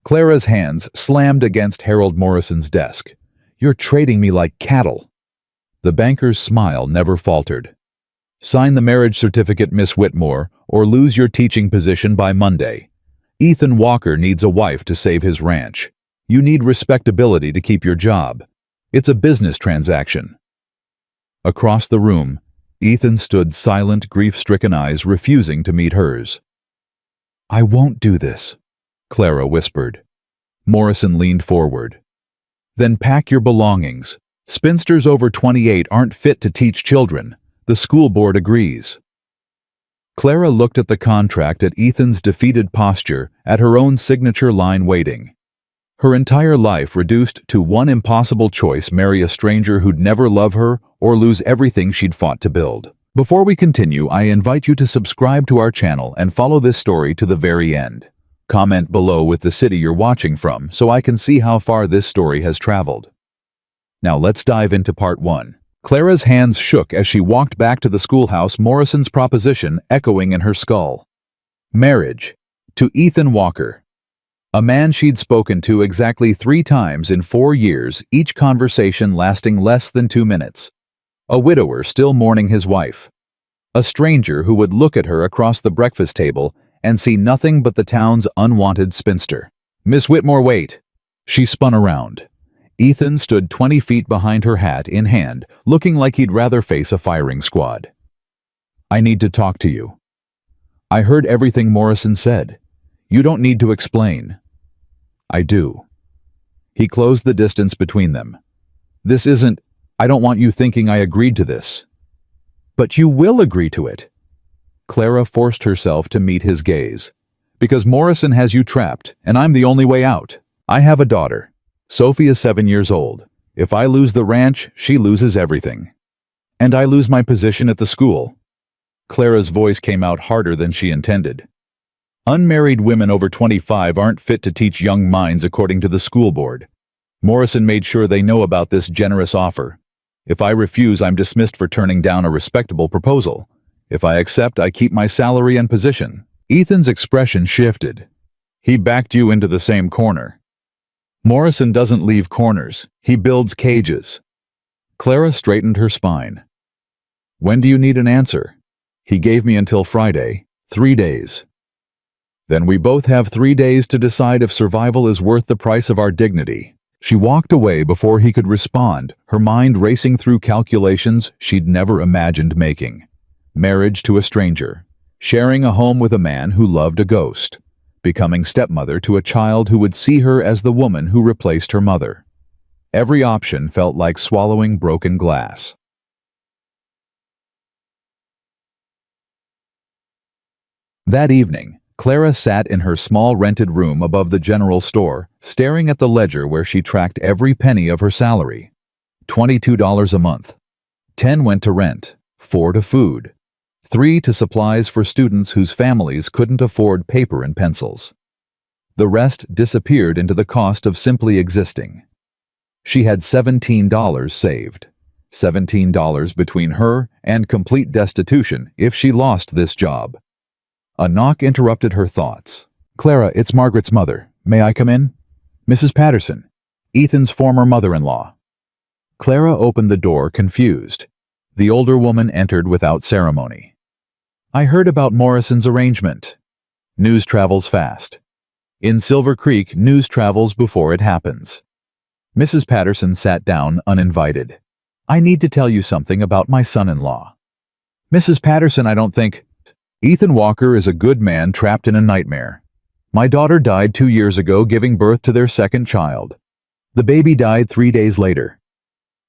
Clara's hands slammed against Harold Morrison's desk. "You're trading me like cattle." The banker's smile never faltered. "Sign the marriage certificate, Miss Whitmore, or lose your teaching position by Monday. Ethan Walker needs a wife to save his ranch. You need respectability to keep your job. It's a business transaction." Across the room, Ethan stood, silent, grief-stricken eyes refusing to meet hers. "I won't do this," Clara whispered. Morrison leaned forward. "Then pack your belongings. Spinsters over 28 aren't fit to teach children. The school board agrees." Clara looked at the contract, at Ethan's defeated posture, at her own signature line waiting. Her entire life reduced to one impossible choice: marry a stranger who'd never love her, or lose everything she'd fought to build. Before we continue, I invite you to subscribe to our channel and follow this story to the very end. Comment below with the city you're watching from so I can see how far this story has traveled. Now let's dive into part 1. Clara's hands shook as she walked back to the schoolhouse, Morrison's proposition echoing in her skull. Marriage. To Ethan Walker. A man she'd spoken to exactly 3 times in 4 years, each conversation lasting less than 2 minutes. A widower still mourning his wife. A stranger who would look at her across the breakfast table and see nothing but the town's unwanted spinster. "Miss Whitmore, wait." She spun around. Ethan stood 20 feet behind her, hat in hand, looking like he'd rather face a firing squad. "I need to talk to you." "I heard everything Morrison said. You don't need to explain." "I do." He closed the distance between them. "This isn't... I don't want you thinking I agreed to this." "But you will agree to it." Clara forced herself to meet his gaze. "Because Morrison has you trapped, and I'm the only way out. I have a daughter. Sophie is 7 years old. If I lose the ranch, she loses everything. And I lose my position at the school." Clara's voice came out harder than she intended. "Unmarried women over 25 aren't fit to teach young minds according to the school board. Morrison made sure they know about this generous offer. If I refuse, I'm dismissed for turning down a respectable proposal. If I accept, I keep my salary and position." Ethan's expression shifted. "He backed you into the same corner." "Morrison doesn't leave corners. He builds cages." Clara straightened her spine. "When do you need an answer?" "He gave me until Friday. 3 days." "Then we both have 3 days to decide if survival is worth the price of our dignity." She walked away before he could respond, her mind racing through calculations she'd never imagined making. Marriage to a stranger. Sharing a home with a man who loved a ghost. Becoming stepmother to a child who would see her as the woman who replaced her mother. Every option felt like swallowing broken glass. That evening, Clara sat in her small rented room above the general store, staring at the ledger where she tracked every penny of her salary. $22 a month. 10 went to rent, 4 to food, 3 to supplies for students whose families couldn't afford paper and pencils. The rest disappeared into the cost of simply existing. She had $17 saved. $17 between her and complete destitution if she lost this job. A knock interrupted her thoughts. "Clara, it's Margaret's mother. May I come in?" "Mrs. Patterson, Ethan's former mother-in-law." Clara opened the door, confused. The older woman entered without ceremony. "I heard about Morrison's arrangement." News travels fast. In Silver Creek, news travels before it happens. Mrs. Patterson sat down uninvited. "I need to tell you something about my son-in-law." "Mrs. Patterson, I don't think..." "Ethan Walker is a good man trapped in a nightmare. My daughter died 2 years ago, giving birth to their second child. The baby died 3 days later.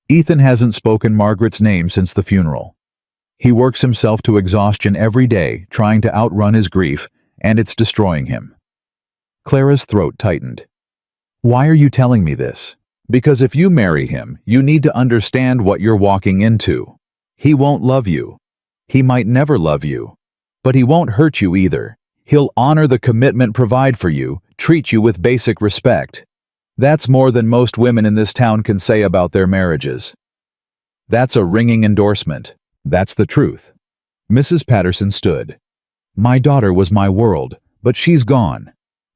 Ethan hasn't spoken Margaret's name since the funeral. He works himself to exhaustion every day, trying to outrun his grief, and it's destroying him." Clara's throat tightened. "Why are you telling me this?" "Because if you marry him, you need to understand what you're walking into. He won't love you. He might never love you. But he won't hurt you either. He'll honor the commitment, provide for you, treat you with basic respect. That's more than most women in this town can say about their marriages." "That's a ringing endorsement. That's the truth." Mrs. Patterson stood. "My daughter was my world, but she's gone.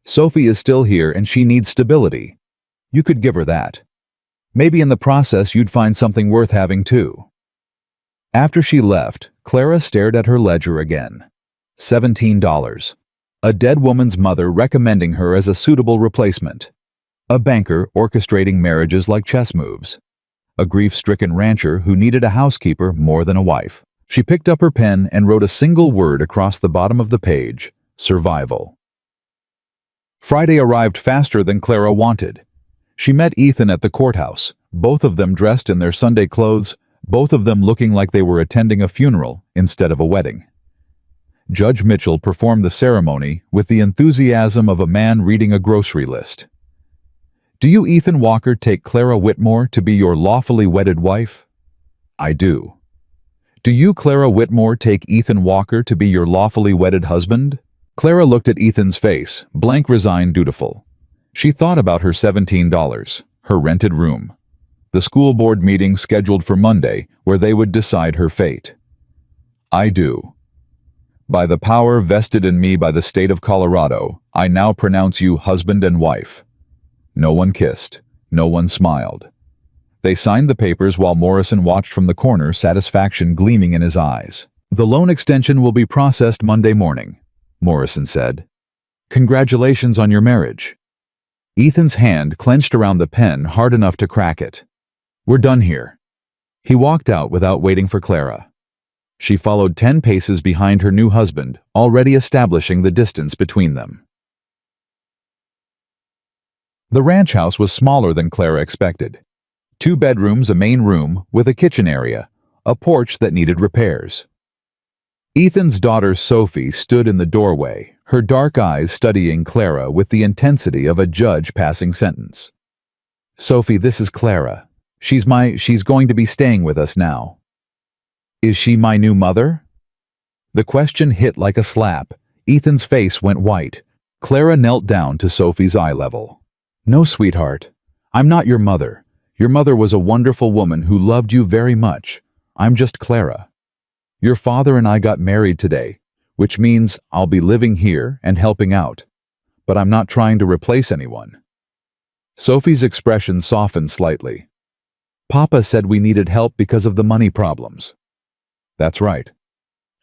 Sophie is still here and she needs stability. You could give her that. Maybe in the process you'd find something worth having too. After she left, Clara stared at her ledger again. $17. A dead woman's mother recommending her as a suitable replacement. A banker orchestrating marriages like chess moves. A grief-stricken rancher who needed a housekeeper more than a wife. She picked up her pen and wrote a single word across the bottom of the page: survival. Friday arrived faster than Clara wanted. She met Ethan at the courthouse, both of them dressed in their Sunday clothes, both of them looking like they were attending a funeral instead of a wedding. Judge Mitchell performed the ceremony with the enthusiasm of a man reading a grocery list. Do you, Ethan Walker, take Clara Whitmore to be your lawfully wedded wife? I do. Do you, Clara Whitmore, take Ethan Walker to be your lawfully wedded husband? Clara looked at Ethan's face, blank, resigned, dutiful. She thought about her $17, her rented room, the school board meeting scheduled for Monday where they would decide her fate. I do. By the power vested in me by the state of Colorado, I now pronounce you husband and wife. No one kissed. No one smiled. They signed the papers while Morrison watched from the corner, satisfaction gleaming in his eyes. The loan extension will be processed Monday morning, Morrison said. Congratulations on your marriage. Ethan's hand clenched around the pen hard enough to crack it. We're done here. He walked out without waiting for Clara. She followed 10 paces behind her new husband, already establishing the distance between them. The ranch house was smaller than Clara expected. 2 bedrooms, a main room with a kitchen area, a porch that needed repairs. Ethan's daughter Sophie stood in the doorway, her dark eyes studying Clara with the intensity of a judge passing sentence. Sophie, this is Clara. She's going to be staying with us now. Is she my new mother? The question hit like a slap. Ethan's face went white. Clara knelt down to Sophie's eye level. No, sweetheart. I'm not your mother. Your mother was a wonderful woman who loved you very much. I'm just Clara. Your father and I got married today, which means I'll be living here and helping out. But I'm not trying to replace anyone. Sophie's expression softened slightly. Papa said we needed help because of the money problems. That's right.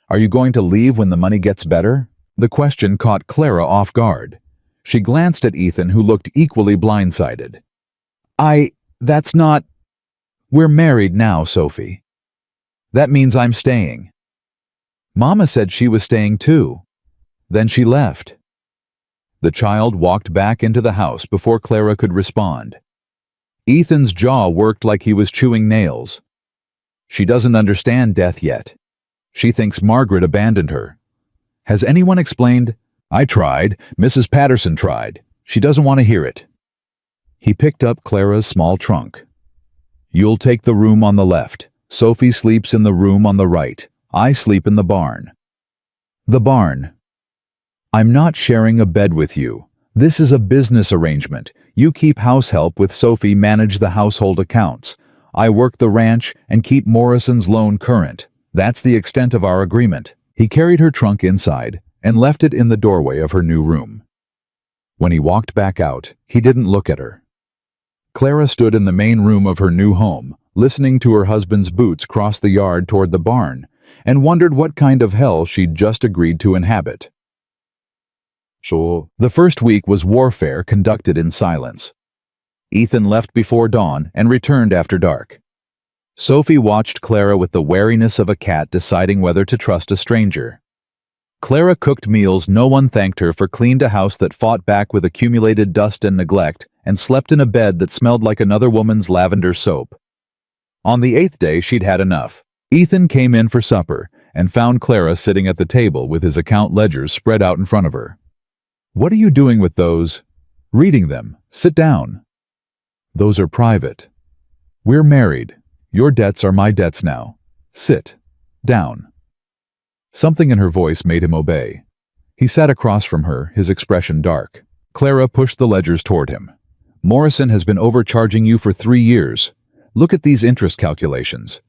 Are you going to leave when the money gets better? The question caught Clara off guard. She glanced at Ethan, who looked equally blindsided. That's not... We're married now, Sophie. That means I'm staying. Mama said she was staying too. Then she left. The child walked back into the house before Clara could respond. Ethan's jaw worked like he was chewing nails. She doesn't understand death yet. She thinks Margaret abandoned her. Has anyone explained? I tried. Mrs. Patterson tried. She doesn't want to hear it. He picked up Clara's small trunk. You'll take the room on the left. Sophie sleeps in the room on the right. I sleep in the barn. The barn. I'm not sharing a bed with you. This is a business arrangement. You keep house help with Sophie, manage the household accounts. I work the ranch and keep Morrison's loan current. That's the extent of our agreement. He carried her trunk inside and left it in the doorway of her new room. When he walked back out, he didn't look at her. Clara stood in the main room of her new home, listening to her husband's boots cross the yard toward the barn, and wondered what kind of hell she'd just agreed to inhabit. So, the first week was warfare conducted in silence. Ethan left before dawn and returned after dark. Sophie watched Clara with the wariness of a cat deciding whether to trust a stranger. Clara cooked meals no one thanked her for, cleaned a house that fought back with accumulated dust and neglect, and slept in a bed that smelled like another woman's lavender soap. On the 8th day, she'd had enough. Ethan came in for supper and found Clara sitting at the table with his account ledgers spread out in front of her. What are you doing with those? Reading them. Sit down. Those are private. We're married. Your debts are my debts now. Sit down. Something in her voice made him obey. He sat across from her, his expression dark. Clara pushed the ledgers toward him. Morrison has been overcharging you for 3 years. Look at these interest calculations.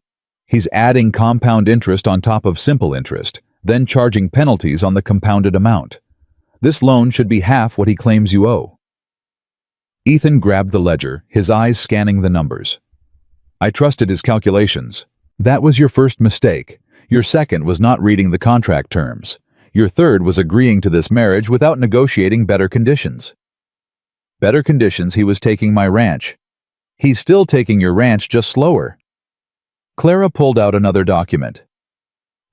He's adding compound interest on top of simple interest, then charging penalties on the compounded amount. This loan should be half what he claims you owe." Ethan grabbed the ledger, his eyes scanning the numbers. "I trusted his calculations. That was your first mistake. Your second was not reading the contract terms. Your third was agreeing to this marriage without negotiating better conditions." "Better conditions? He was taking my ranch." "He's still taking your ranch, just slower." Clara pulled out another document.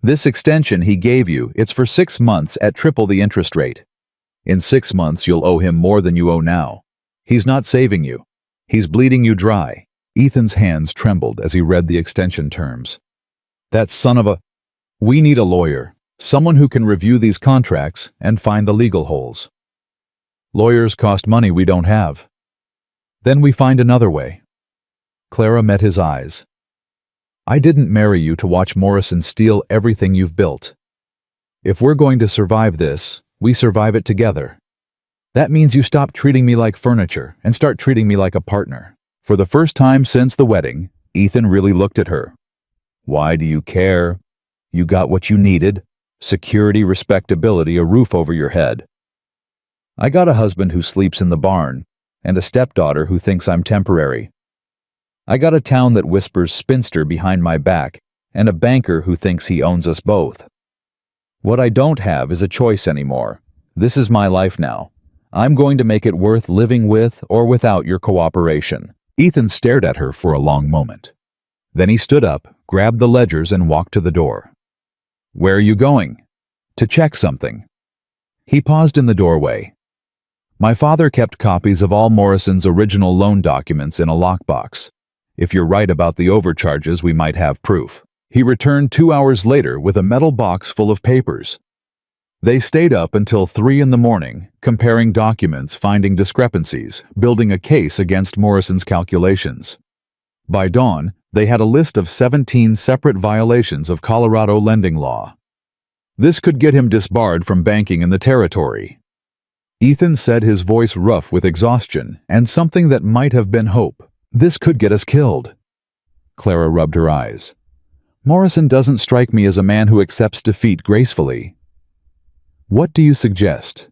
"This extension he gave you, it's for 6 months at triple the interest rate. In 6 months you'll owe him more than you owe now. He's not saving you. He's bleeding you dry." Ethan's hands trembled as he read the extension terms. "That son of a... We need a lawyer, someone who can review these contracts and find the legal holes." "Lawyers cost money we don't have." "Then we find another way." Clara met his eyes. "I didn't marry you to watch Morrison steal everything you've built. If we're going to survive this, we survive it together. That means you stop treating me like furniture and start treating me like a partner." For the first time since the wedding, Ethan really looked at her. "Why do you care? You got what you needed: security, respectability, a roof over your head. I got a husband who sleeps in the barn, and a stepdaughter who thinks I'm temporary. I got a town that whispers spinster behind my back, and a banker who thinks he owns us both. What I don't have is a choice anymore. This is my life now. I'm going to make it worth living with or without your cooperation." Ethan stared at her for a long moment. Then he stood up, grabbed the ledgers, and walked to the door. "Where are you going?" "To check something." He paused in the doorway. "My father kept copies of all Morrison's original loan documents in a lockbox. If you're right about the overcharges, we might have proof." He returned 2 hours later with a metal box full of papers. They stayed up until 3 in the morning, comparing documents, finding discrepancies, building a case against Morrison's calculations. By dawn, they had a list of 17 separate violations of Colorado lending law. This could get him disbarred from banking in the territory. Ethan said, his voice rough with exhaustion and something that might have been hope. "This could get us killed." Clara rubbed her eyes. "Morrison doesn't strike me as a man who accepts defeat gracefully." "What do you suggest?"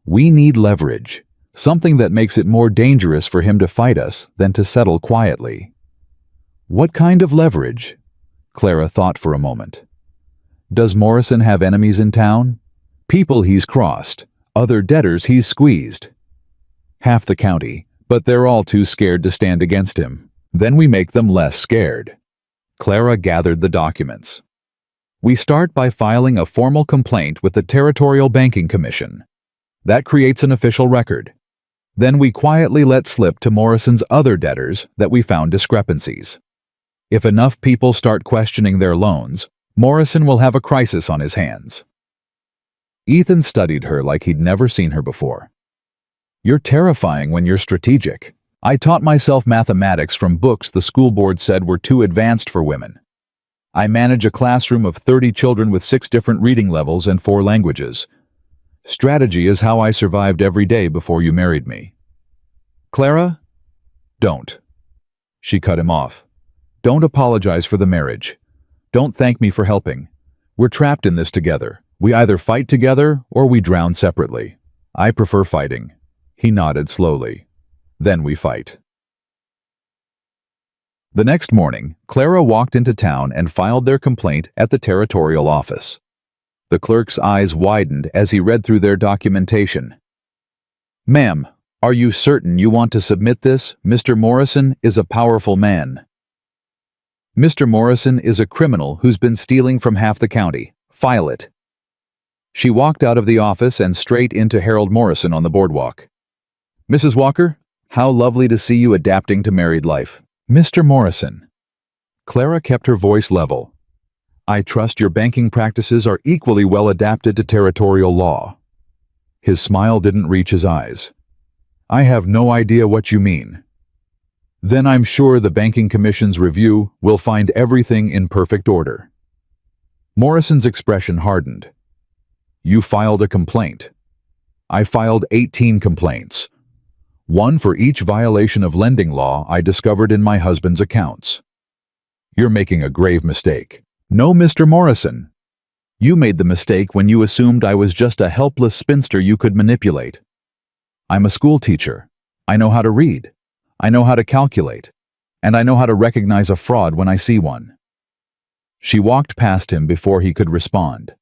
"We need leverage, something that makes it more dangerous for him to fight us than to settle quietly." "What kind of leverage?" Clara thought for a moment. "Does Morrison have enemies in town? People he's crossed, other debtors he's squeezed?" "Half the county, but they're all too scared to stand against him. Then we make them less scared." Clara gathered the documents. "We start by filing a formal complaint with the Territorial Banking Commission. That creates an official record. Then we quietly let slip to Morrison's other debtors that we found discrepancies. If enough people start questioning their loans, Morrison will have a crisis on his hands." Ethan studied her like he'd never seen her before. "You're terrifying when you're strategic. I taught myself mathematics from books the school board said were too advanced for women. I manage a classroom of 30 children with 6 different reading levels and 4 languages. Strategy is how I survived every day before you married me." "Clara, don't." She cut him off. "Don't apologize for the marriage. Don't thank me for helping. We're trapped in this together. We either fight together or we drown separately. I prefer fighting." He nodded slowly. "Then we fight." The next morning, Clara walked into town and filed their complaint at the territorial office. The clerk's eyes widened as he read through their documentation. "Ma'am, are you certain you want to submit this? Mr. Morrison is a powerful man." "Mr. Morrison is a criminal who's been stealing from half the county. File it." She walked out of the office and straight into Harold Morrison on the boardwalk. "Mrs. Walker, how lovely to see you adapting to married life." "Mr. Morrison." Clara kept her voice level. "I trust your banking practices are equally well adapted to territorial law." His smile didn't reach his eyes. "I have no idea what you mean." "Then I'm sure the Banking Commission's review will find everything in perfect order." Morrison's expression hardened. "You filed a complaint." "I filed 18 complaints. One for each violation of lending law I discovered in my husband's accounts." "You're making a grave mistake." "No, Mr. Morrison." You made the mistake when you assumed I was just a helpless spinster you could manipulate. I'm a school teacher. I know how to read. I know how to calculate. And I know how to recognize a fraud when I see one." She walked past him before he could respond.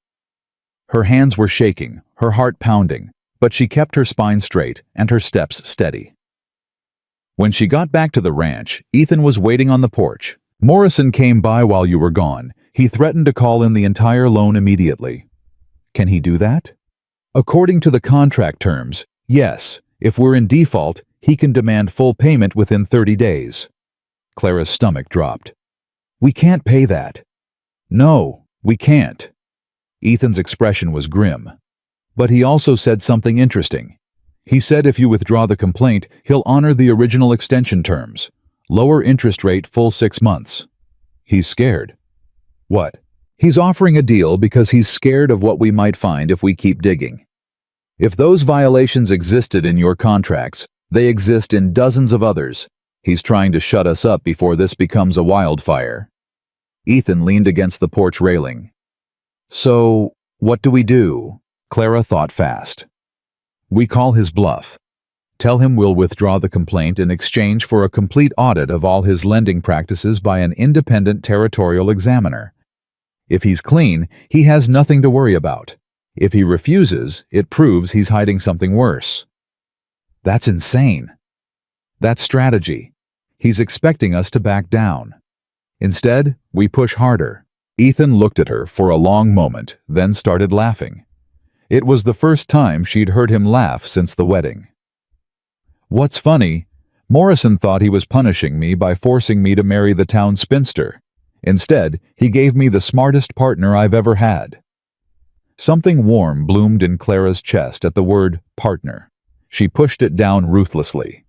Her hands were shaking, her heart pounding, but she kept her spine straight and her steps steady. When she got back to the ranch, Ethan was waiting on the porch. "Morrison came by while you were gone. He threatened to call in the entire loan immediately." "Can he do that?" "According to the contract terms, yes. If we're in default, he can demand full payment within 30 days. Clara's stomach dropped. "We can't pay that." "No, we can't." Ethan's expression was grim. But he also said something interesting. He said if you withdraw the complaint, he'll honor the original extension terms. Lower interest rate full 6 months. He's scared. What? He's offering a deal because he's scared of what we might find if we keep digging. If those violations existed in your contracts, they exist in dozens of others. He's trying to shut us up before this becomes a wildfire. Ethan leaned against the porch railing. "So, what do we do?" Clara thought fast. "We call his bluff. Tell him we'll withdraw the complaint in exchange for a complete audit of all his lending practices by an independent territorial examiner. If he's clean, he has nothing to worry about. If he refuses, it proves he's hiding something worse." That's insane. That's strategy. He's expecting us to back down. Instead, we push harder. Ethan looked at her for a long moment, then started laughing. It was the first time she'd heard him laugh since the wedding. "What's funny, Morrison thought he was punishing me by forcing me to marry the town spinster. Instead, he gave me the smartest partner I've ever had." Something warm bloomed in Clara's chest at the word partner. She pushed it down ruthlessly.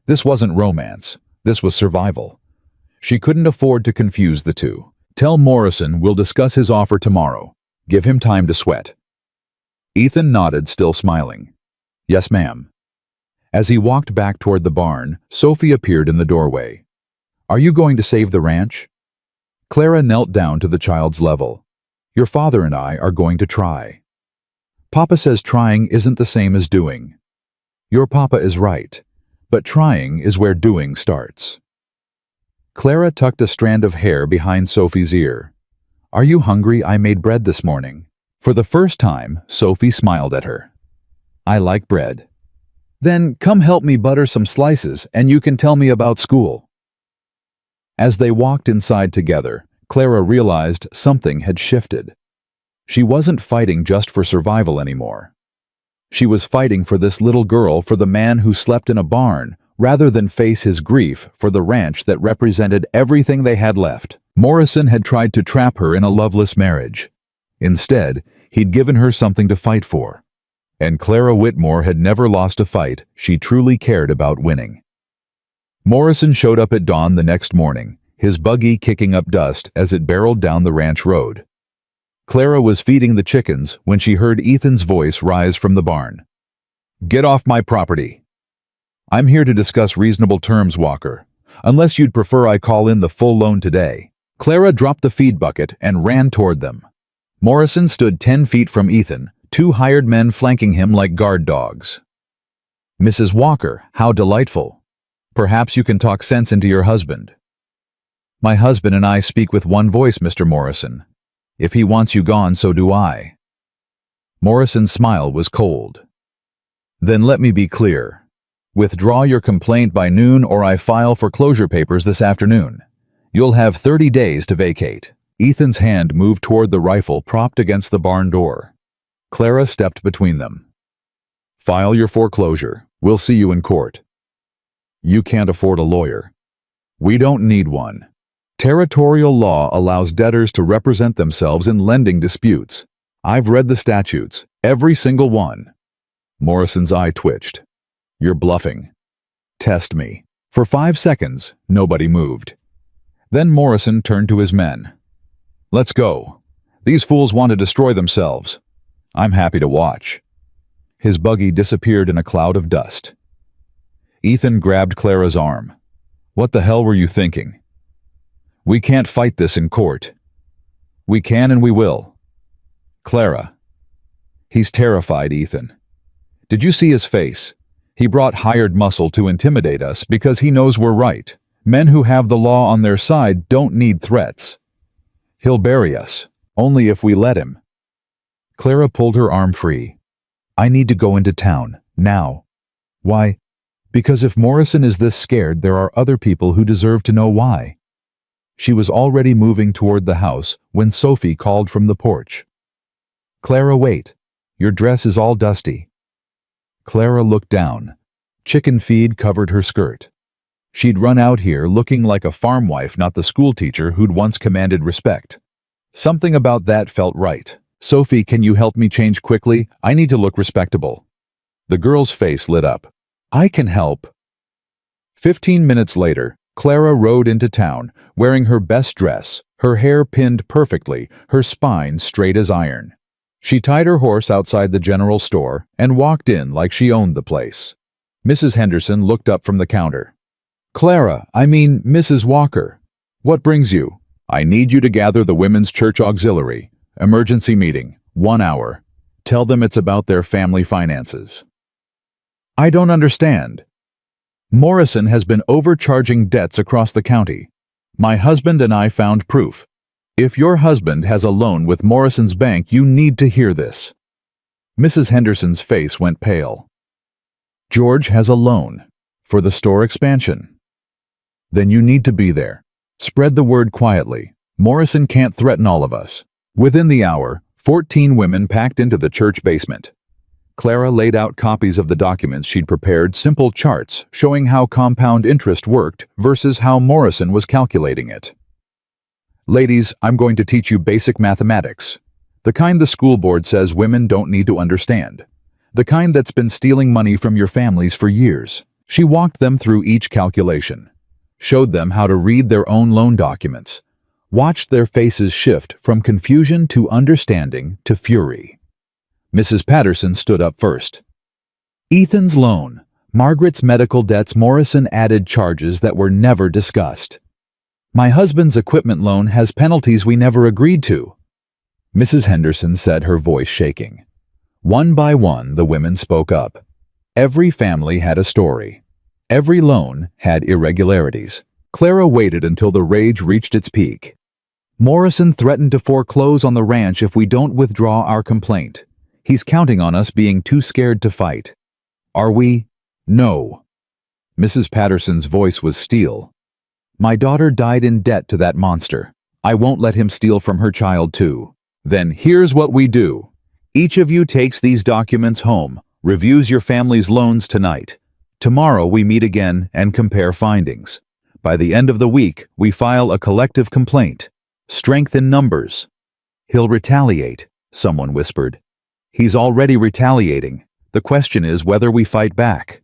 This wasn't romance. This was survival. She couldn't afford to confuse the two. "Tell Morrison we'll discuss his offer tomorrow. Give him time to sweat." Ethan nodded, still smiling. "Yes, ma'am." As he walked back toward the barn, Sophie appeared in the doorway. "Are you going to save the ranch?" Clara knelt down to the child's level. "Your father and I are going to try." "Papa says trying isn't the same as doing." "Your papa is right, but trying is where doing starts." Clara tucked a strand of hair behind Sophie's ear. "Are you hungry? I made bread this morning." For the first time, Sophie smiled at her. "I like bread." "Then come help me butter some slices and you can tell me about school." As they walked inside together, Clara realized something had shifted. She wasn't fighting just for survival anymore. She was fighting for this little girl, for the man who slept in a barn, rather than face his grief for the ranch that represented everything they had left. Morrison had tried to trap her in a loveless marriage. Instead, he'd given her something to fight for. And Clara Whitmore had never lost a fight she truly cared about winning. Morrison showed up at dawn the next morning, his buggy kicking up dust as it barreled down the ranch road. Clara was feeding the chickens when she heard Ethan's voice rise from the barn. "Get off my property." "I'm here to discuss reasonable terms, Walker. Unless you'd prefer I call in the full loan today." Clara dropped the feed bucket and ran toward them. Morrison stood 10 feet from Ethan, 2 hired men flanking him like guard dogs. "Mrs. Walker, how delightful. Perhaps you can talk sense into your husband." "My husband and I speak with one voice, Mr. Morrison. If he wants you gone, so do I." Morrison's smile was cold. "Then let me be clear. Withdraw your complaint by noon or I file foreclosure papers this afternoon. You'll have 30 days to vacate." Ethan's hand moved toward the rifle propped against the barn door. Clara stepped between them. "File your foreclosure. We'll see you in court." "You can't afford a lawyer." "We don't need one. Territorial law allows debtors to represent themselves in lending disputes. I've read the statutes, every single one." Morrison's eye twitched. "You're bluffing." "Test me." For 5 seconds, nobody moved. Then Morrison turned to his men. "Let's go. These fools want to destroy themselves. I'm happy to watch." His buggy disappeared in a cloud of dust. Ethan grabbed Clara's arm. "What the hell were you thinking?" "We can't fight this in court." "We can and we will." Clara. He's terrified, Ethan. Did you see his face? He brought hired muscle to intimidate us because he knows we're right. Men who have the law on their side don't need threats. He'll bury us, only if we let him. Clara pulled her arm free. I need to go into town, now. Why? Because if Morrison is this scared, there are other people who deserve to know why. She was already moving toward the house when Sophie called from the porch. Clara, wait. Your dress is all dusty. Clara looked down. Chicken feed covered her skirt. She'd run out here looking like a farm wife, not the schoolteacher who'd once commanded respect. Something about that felt right. Sophie, can you help me change quickly? I need to look respectable. The girl's face lit up. I can help. 15 minutes later, Clara rode into town, wearing her best dress, her hair pinned perfectly, her spine straight as iron. She tied her horse outside the general store and walked in like she owned the place. Mrs. Henderson looked up from the counter. Clara, I mean Mrs. Walker. What brings you? I need you to gather the Women's Church Auxiliary. Emergency meeting, 1 hour. Tell them it's about their family finances. I don't understand. Morrison has been overcharging debts across the county. My husband and I found proof. If your husband has a loan with Morrison's bank, you need to hear this. Mrs. Henderson's face went pale. George has a loan for the store expansion. Then you need to be there. Spread the word quietly. Morrison can't threaten all of us. Within the hour, 14 women packed into the church basement. Clara laid out copies of the documents she'd prepared, simple charts showing how compound interest worked versus how Morrison was calculating it. Ladies, I'm going to teach you basic mathematics. The kind the school board says women don't need to understand. The kind that's been stealing money from your families for years. She walked them through each calculation, showed them how to read their own loan documents, watched their faces shift from confusion to understanding to fury. Mrs. Patterson stood up first. Ethan's loan, Margaret's medical debts. Morrison added charges that were never discussed. My husband's equipment loan has penalties we never agreed to. Mrs. Henderson said, her voice shaking. One by one, the women spoke up. Every family had a story. Every loan had irregularities. Clara waited until the rage reached its peak. Morrison threatened to foreclose on the ranch if we don't withdraw our complaint. He's counting on us being too scared to fight. Are we? No. Mrs. Patterson's voice was steel. My daughter died in debt to that monster. I won't let him steal from her child too. Then here's what we do. Each of you takes these documents home, reviews your family's loans tonight. Tomorrow we meet again and compare findings. By the end of the week, we file a collective complaint. Strength in numbers. He'll retaliate, someone whispered. He's already retaliating. The question is whether we fight back.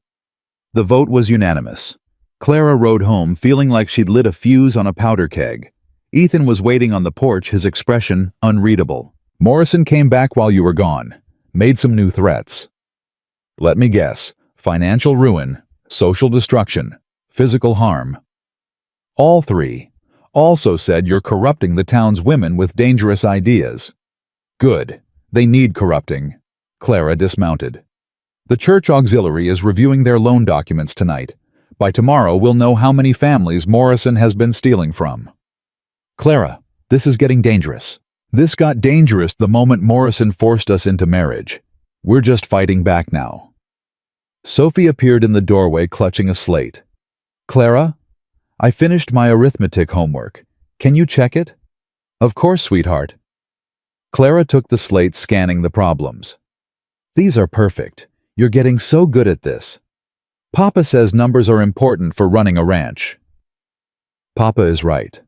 The vote was unanimous. Clara rode home feeling like she'd lit a fuse on a powder keg. Ethan was waiting on the porch, his expression unreadable. Morrison came back while you were gone. Made some new threats. Let me guess. Financial ruin, social destruction, physical harm. All three. Also said you're corrupting the town's women with dangerous ideas. Good. They need corrupting. Clara dismounted. The church auxiliary is reviewing their loan documents tonight. By tomorrow, we'll know how many families Morrison has been stealing from. Clara, this is getting dangerous. This got dangerous the moment Morrison forced us into marriage. We're just fighting back now. Sophie appeared in the doorway clutching a slate. Clara, I finished my arithmetic homework. Can you check it? Of course, sweetheart. Clara took the slate, scanning the problems. These are perfect. You're getting so good at this. Papa says numbers are important for running a ranch. Papa is right.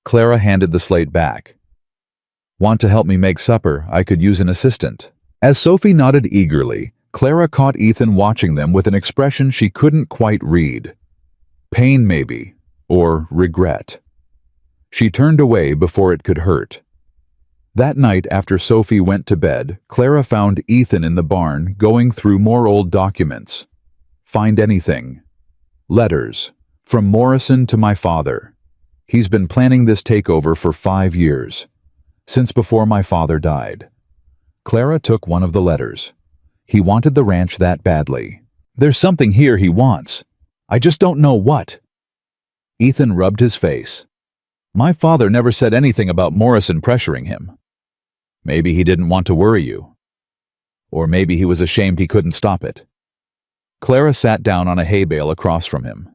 Clara handed the slate back. Want to help me make supper? I could use an assistant. As Sophie nodded eagerly, Clara caught Ethan watching them with an expression she couldn't quite read. Pain, maybe, or regret. She turned away before it could hurt. That night, after Sophie went to bed, Clara found Ethan in the barn going through more old documents. Find anything. Letters. From Morrison to my father. He's been planning this takeover for 5 years. Since before my father died. Clara took one of the letters. He wanted the ranch that badly. There's something here he wants. I just don't know what. Ethan rubbed his face. My father never said anything about Morrison pressuring him. Maybe he didn't want to worry you. Or maybe he was ashamed he couldn't stop it. Clara sat down on a hay bale across from him.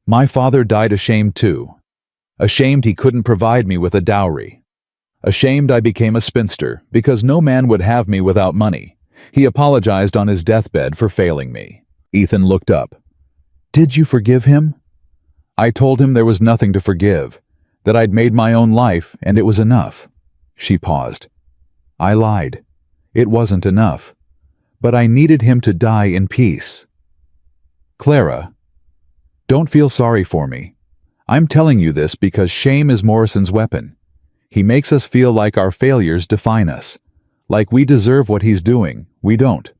My father died ashamed too. Ashamed he couldn't provide me with a dowry. Ashamed I became a spinster because no man would have me without money. He apologized on his deathbed for failing me. Ethan looked up. Did you forgive him? I told him there was nothing to forgive, that I'd made my own life and it was enough. She paused. I lied. It wasn't enough. But I needed him to die in peace. Clara, don't feel sorry for me. I'm telling you this because shame is Morrison's weapon. He makes us feel like our failures define us. Like we deserve what he's doing. We don't.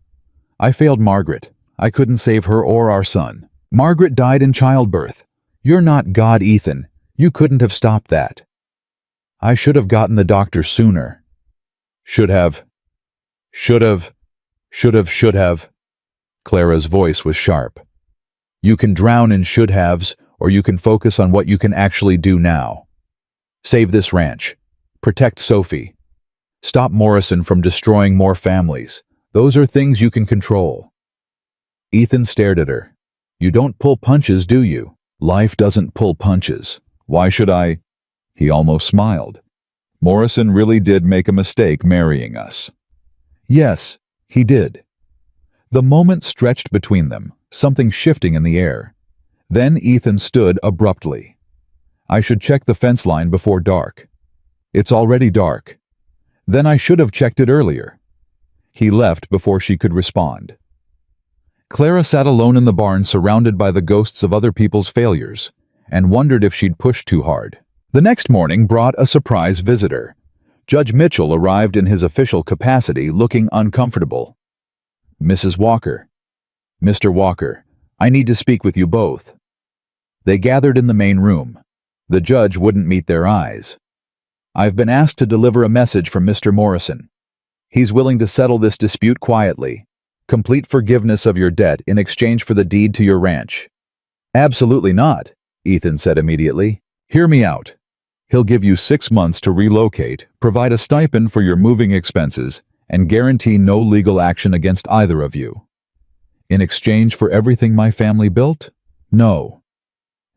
I failed Margaret. I couldn't save her or our son. Margaret died in childbirth. You're not God, Ethan. You couldn't have stopped that. I should have gotten the doctor sooner. Should have. Should have. Clara's voice was sharp. You can drown in should-haves, or you can focus on what you can actually do now. Save this ranch. Protect Sophie. Stop Morrison from destroying more families. Those are things you can control. Ethan stared at her. You don't pull punches, do you? Life doesn't pull punches. Why should I? He almost smiled. Morrison really did make a mistake marrying us. Yes, he did. The moment stretched between them, something shifting in the air. Then Ethan stood abruptly. I should check the fence line before dark. It's already dark. Then I should have checked it earlier. He left before she could respond. Clara sat alone in the barn surrounded by the ghosts of other people's failures, and wondered if she'd pushed too hard. The next morning brought a surprise visitor. Judge Mitchell arrived in his official capacity looking uncomfortable. Mrs. Walker. Mr. Walker, I need to speak with you both. They gathered in the main room. The judge wouldn't meet their eyes. I've been asked to deliver a message from Mr. Morrison. He's willing to settle this dispute quietly. Complete forgiveness of your debt in exchange for the deed to your ranch. Absolutely not, Ethan said immediately. Hear me out. He'll give you 6 months to relocate, provide a stipend for your moving expenses, and guarantee no legal action against either of you. In exchange for everything my family built? No.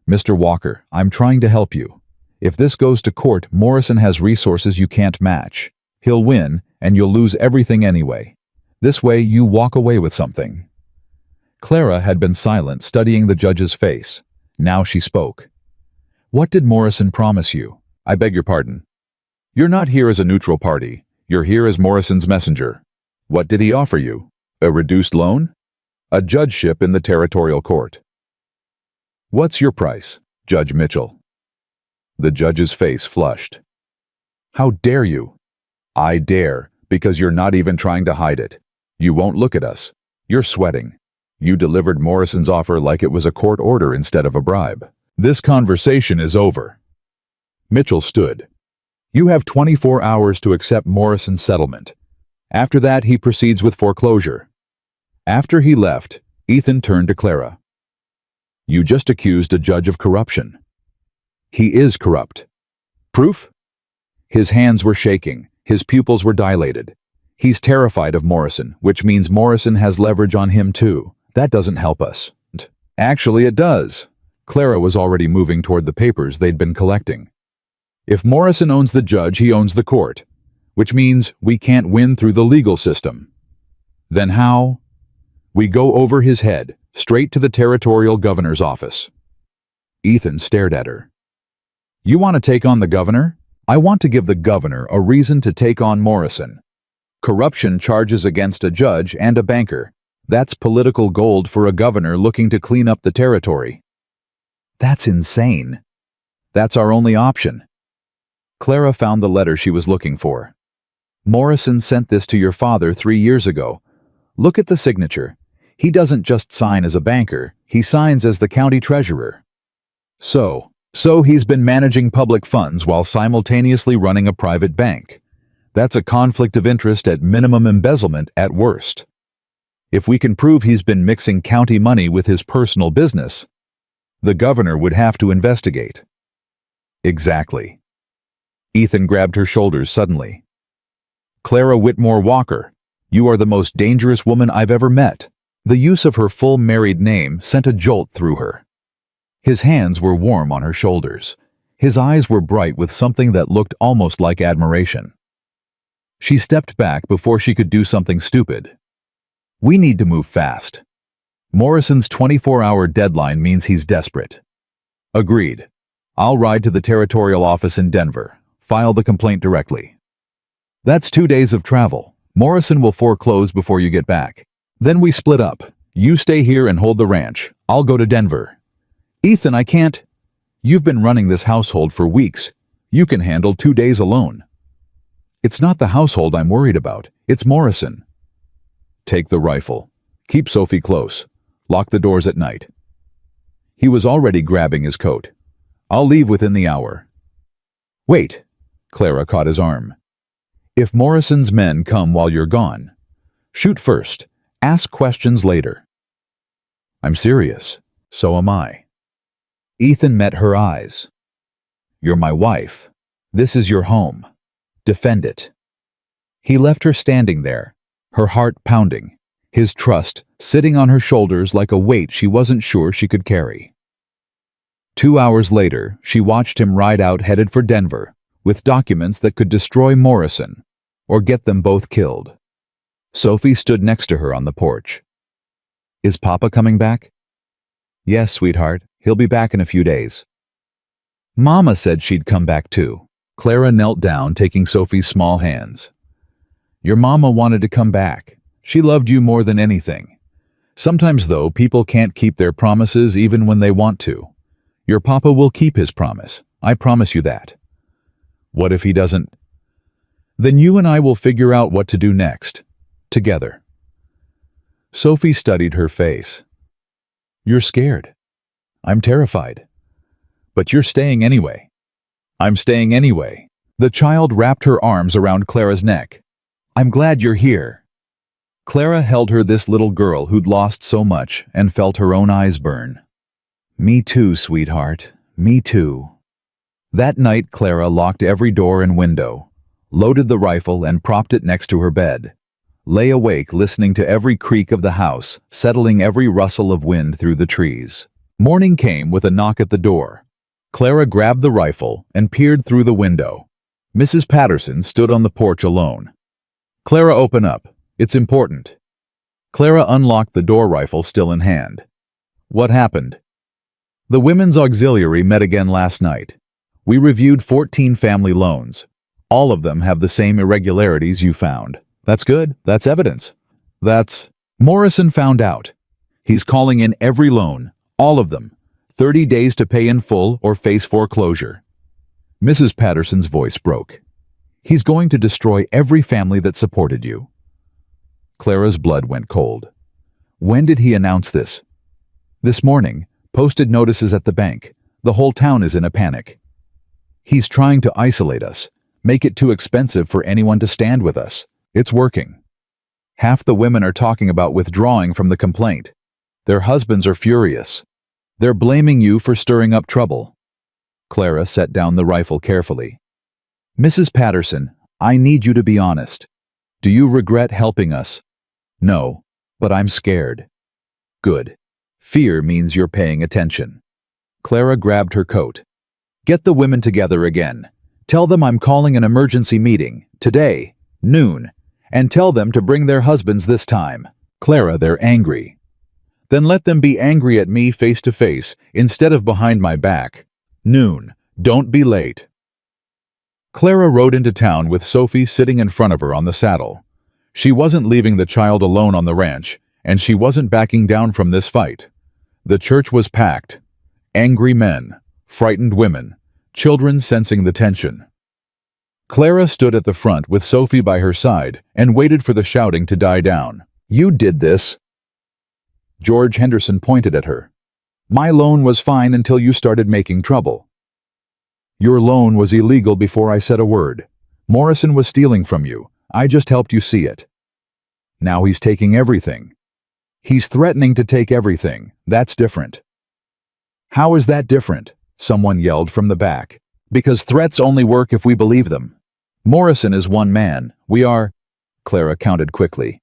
Mr. Walker, I'm trying to help you. If this goes to court, Morrison has resources you can't match. He'll win, and you'll lose everything anyway. This way, you walk away with something. Clara had been silent, studying the judge's face. Now she spoke. What did Morrison promise you? I beg your pardon. You're not here as a neutral party. You're here as Morrison's messenger. What did he offer you? A reduced loan? A judgeship in the territorial court. What's your price, Judge Mitchell? The judge's face flushed. How dare you? I dare, because you're not even trying to hide it. You won't look at us. You're sweating. You delivered Morrison's offer like it was a court order instead of a bribe. This conversation is over. Mitchell stood. You have 24 hours to accept Morrison's settlement. After that, he proceeds with foreclosure. After he left, Ethan turned to Clara. You just accused a judge of corruption. He is corrupt. Proof? His hands were shaking. His pupils were dilated. He's terrified of Morrison, which means Morrison has leverage on him too. That doesn't help us. Actually, it does. Clara was already moving toward the papers they'd been collecting. If Morrison owns the judge, he owns the court, which means we can't win through the legal system. Then how? We go over his head, straight to the territorial governor's office. Ethan stared at her. You want to take on the governor? I want to give the governor a reason to take on Morrison. Corruption charges against a judge and a banker. That's political gold for a governor looking to clean up the territory. That's insane. That's our only option. Clara found the letter she was looking for. Morrison sent this to your father 3 years ago. Look at the signature. He doesn't just sign as a banker, he signs as the county treasurer. So he's been managing public funds while simultaneously running a private bank. That's a conflict of interest at minimum, embezzlement at worst. If we can prove he's been mixing county money with his personal business, the governor would have to investigate. Exactly. Ethan grabbed her shoulders suddenly. Clara Whitmore Walker, you are the most dangerous woman I've ever met. The use of her full married name sent a jolt through her. His hands were warm on her shoulders. His eyes were bright with something that looked almost like admiration. She stepped back before she could do something stupid. We need to move fast. Morrison's 24-hour deadline means he's desperate. Agreed. I'll ride to the territorial office in Denver. File the complaint directly. That's 2 days of travel. Morrison will foreclose before you get back. Then we split up. You stay here and hold the ranch. I'll go to Denver. Ethan, I can't. You've been running this household for weeks. You can handle 2 days alone. It's not the household I'm worried about. It's Morrison. Take the rifle. Keep Sophie close. Lock the doors at night. He was already grabbing his coat. I'll leave within the hour. Wait. Clara caught his arm. If Morrison's men come while you're gone, shoot first. Ask questions later. I'm serious. So am I. Ethan met her eyes. You're my wife. This is your home. Defend it. He left her standing there, her heart pounding, his trust sitting on her shoulders like a weight she wasn't sure she could carry. 2 hours later, she watched him ride out headed for Denver with documents that could destroy Morrison or get them both killed. Sophie stood next to her on the porch. Is Papa coming back? Yes, sweetheart. He'll be back in a few days. Mama said she'd come back too. Clara knelt down, taking Sophie's small hands. Your mama wanted to come back. She loved you more than anything. Sometimes, though, people can't keep their promises even when they want to. Your papa will keep his promise. I promise you that. What if he doesn't? Then you and I will figure out what to do next. Together. Sophie studied her face. You're scared. I'm terrified. But you're staying anyway. I'm staying anyway. The child wrapped her arms around Clara's neck. I'm glad you're here. Clara held her, this little girl who'd lost so much, and felt her own eyes burn. Me too, sweetheart. Me too. That night, Clara locked every door and window, loaded the rifle and propped it next to her bed, lay awake listening to every creak of the house, settling every rustle of wind through the trees. Morning came with a knock at the door. Clara grabbed the rifle and peered through the window. Mrs. Patterson stood on the porch alone. Clara, open up. It's important. Clara unlocked the door, rifle still in hand. What happened? The Women's Auxiliary met again last night. We reviewed 14 family loans. All of them have the same irregularities you found. That's good. That's evidence. That's... Morrison found out. He's calling in every loan, all of them. 30 days to pay in full or face foreclosure. Mrs. Patterson's voice broke. He's going to destroy every family that supported you. Clara's blood went cold. When did he announce this? This morning. Posted notices at the bank. The whole town is in a panic. He's trying to isolate us, make it too expensive for anyone to stand with us. It's working. Half the women are talking about withdrawing from the complaint. Their husbands are furious. They're blaming you for stirring up trouble. Clara set down the rifle carefully. Mrs. Patterson, I need you to be honest. Do you regret helping us? No, but I'm scared. Good. Fear means you're paying attention. Clara grabbed her coat. Get the women together again. Tell them I'm calling an emergency meeting, today, noon, and tell them to bring their husbands this time. Clara, they're angry. Then let them be angry at me face to face, instead of behind my back. Noon. Don't be late. Clara rode into town with Sophie sitting in front of her on the saddle. She wasn't leaving the child alone on the ranch, and she wasn't backing down from this fight. The church was packed. Angry men, frightened women, children sensing the tension. Clara stood at the front with Sophie by her side and waited for the shouting to die down. You did this. George Henderson pointed at her. My loan was fine until you started making trouble. Your loan was illegal before I said a word. Morrison was stealing from you. I just helped you see it. Now he's taking everything. He's threatening to take everything. That's different. How is that different? Someone yelled from the back. Because threats only work if we believe them. Morrison is one man. We are... Clara counted quickly.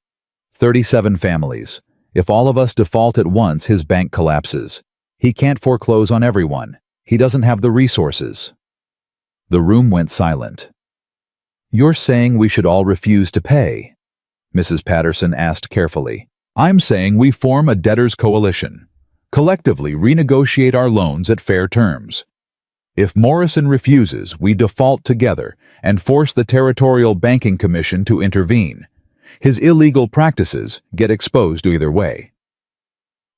37 families. If all of us default at once, his bank collapses. He can't foreclose on everyone. He doesn't have the resources. The room went silent. You're saying we should all refuse to pay? Mrs. Patterson asked carefully. I'm saying we form a debtors' coalition. Collectively renegotiate our loans at fair terms. If Morrison refuses, we default together and force the Territorial Banking Commission to intervene. His illegal practices get exposed either way.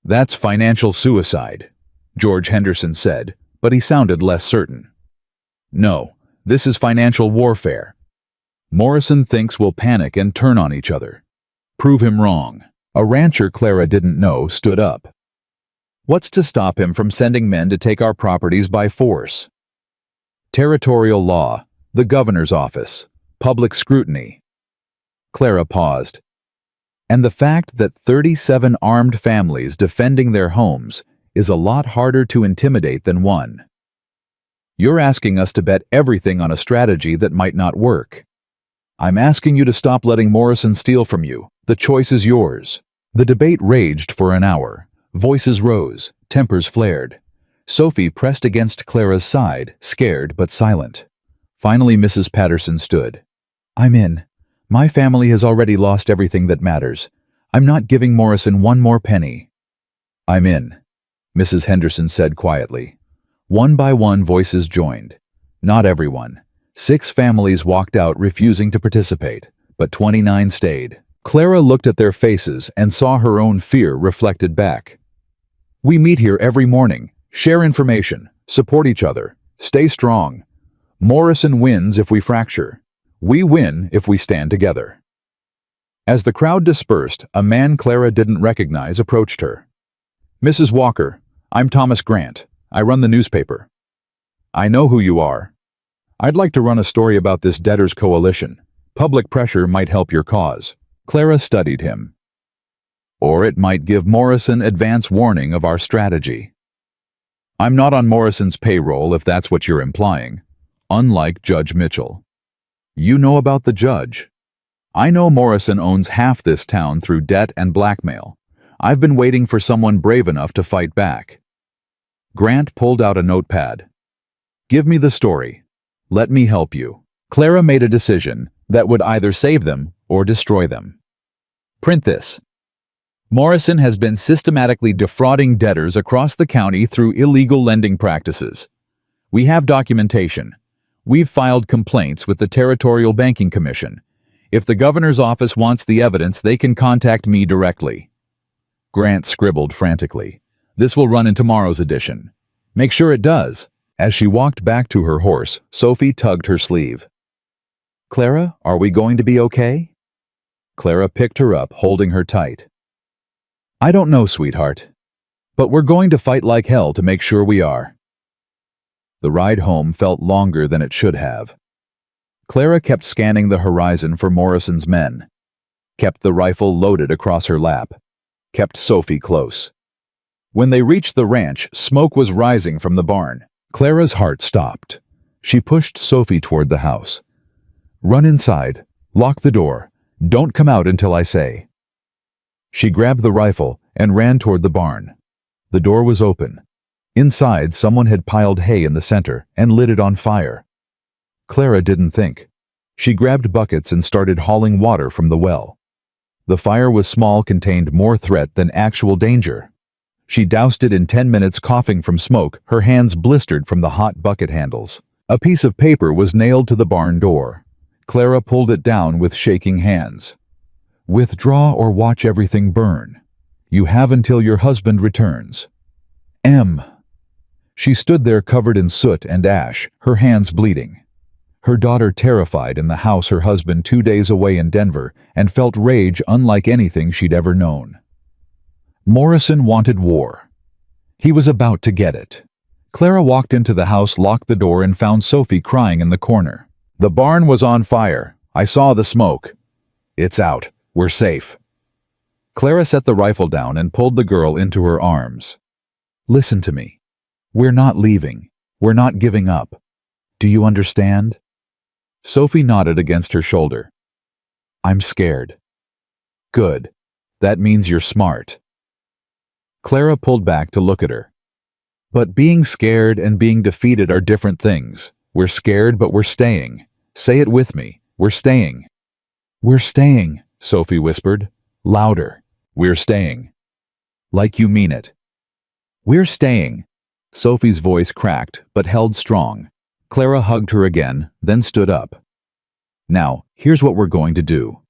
That's financial suicide, George Henderson said, but he sounded less certain. No, this is financial warfare. Morrison thinks we'll panic and turn on each other. Prove him wrong. A rancher Clara didn't know stood up. What's to stop him from sending men to take our properties by force? Territorial law, the governor's office, public scrutiny. Clara paused. And the fact that 37 armed families defending their homes is a lot harder to intimidate than one. You're asking us to bet everything on a strategy that might not work. I'm asking you to stop letting Morrison steal from you. The choice is yours. The debate raged for an hour. Voices rose, tempers flared. Sophie pressed against Clara's side, scared but silent. Finally, Mrs. Patterson stood. I'm in. My family has already lost everything that matters. I'm not giving Morrison one more penny. I'm in, Mrs. Henderson said quietly. One by one, voices joined. Not everyone. 6 families walked out refusing to participate, but 29 stayed. Clara looked at their faces and saw her own fear reflected back. We meet here every morning, share information, support each other, stay strong. Morrison wins if we fracture. We win if we stand together. As the crowd dispersed, a man Clara didn't recognize approached her. Mrs. Walker, I'm Thomas Grant. I run the newspaper. I know who you are. I'd like to run a story about this debtors' coalition. Public pressure might help your cause. Clara studied him. Or it might give Morrison advance warning of our strategy. I'm not on Morrison's payroll, if that's what you're implying. Unlike Judge Mitchell. You know about the judge. I know Morrison owns half this town through debt and blackmail. I've been waiting for someone brave enough to fight back. Grant pulled out a notepad. Give me the story. Let me help you. Clara made a decision that would either save them or destroy them. Print this. Morrison has been systematically defrauding debtors across the county through illegal lending practices. We have documentation. We've filed complaints with the Territorial Banking Commission. If the governor's office wants the evidence, they can contact me directly. Grant scribbled frantically. This will run in tomorrow's edition. Make sure it does. As she walked back to her horse, Sophie tugged her sleeve. Clara, are we going to be okay? Clara picked her up, holding her tight. I don't know, sweetheart. But we're going to fight like hell to make sure we are. The ride home felt longer than it should have. Clara kept scanning the horizon for Morrison's men. Kept the rifle loaded across her lap. Kept Sophie close. When they reached the ranch, smoke was rising from the barn. Clara's heart stopped. She pushed Sophie toward the house. Run inside. Lock the door. Don't come out until I say. She grabbed the rifle and ran toward the barn. The door was open. Inside, someone had piled hay in the center and lit it on fire. Clara didn't think. She grabbed buckets and started hauling water from the well. The fire was small, contained more threat than actual danger. She doused it in 10 minutes, coughing from smoke, her hands blistered from the hot bucket handles. A piece of paper was nailed to the barn door. Clara pulled it down with shaking hands. Withdraw or watch everything burn. You have until your husband returns. M. She stood there covered in soot and ash, her hands bleeding. Her daughter terrified in the house, her husband 2 days away in Denver, and felt rage unlike anything she'd ever known. Morrison wanted war. He was about to get it. Clara walked into the house, locked the door, and found Sophie crying in the corner. The barn was on fire. I saw the smoke. It's out. We're safe. Clara set the rifle down and pulled the girl into her arms. Listen to me. We're not leaving. We're not giving up. Do you understand? Sophie nodded against her shoulder. I'm scared. Good. That means you're smart. Clara pulled back to look at her. But being scared and being defeated are different things. We're scared, but we're staying. Say it with me. We're staying. We're staying, Sophie whispered. Louder. We're staying. Like you mean it. We're staying. Sophie's voice cracked, but held strong. Clara hugged her again, then stood up. Now, here's what we're going to do.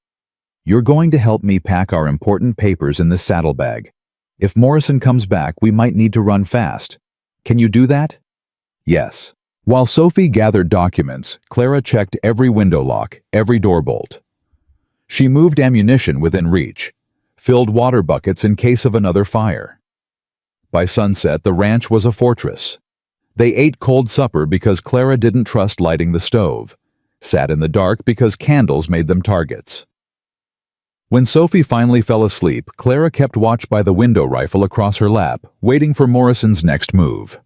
You're going to help me pack our important papers in this saddlebag. If Morrison comes back, we might need to run fast. Can you do that? Yes. While Sophie gathered documents, Clara checked every window lock, every door bolt. She moved ammunition within reach, filled water buckets in case of another fire. By sunset, the ranch was a fortress. They ate cold supper because Clara didn't trust lighting the stove, sat in the dark because candles made them targets. When Sophie finally fell asleep, Clara kept watch by the window rifle across her lap, waiting for Morrison's next move.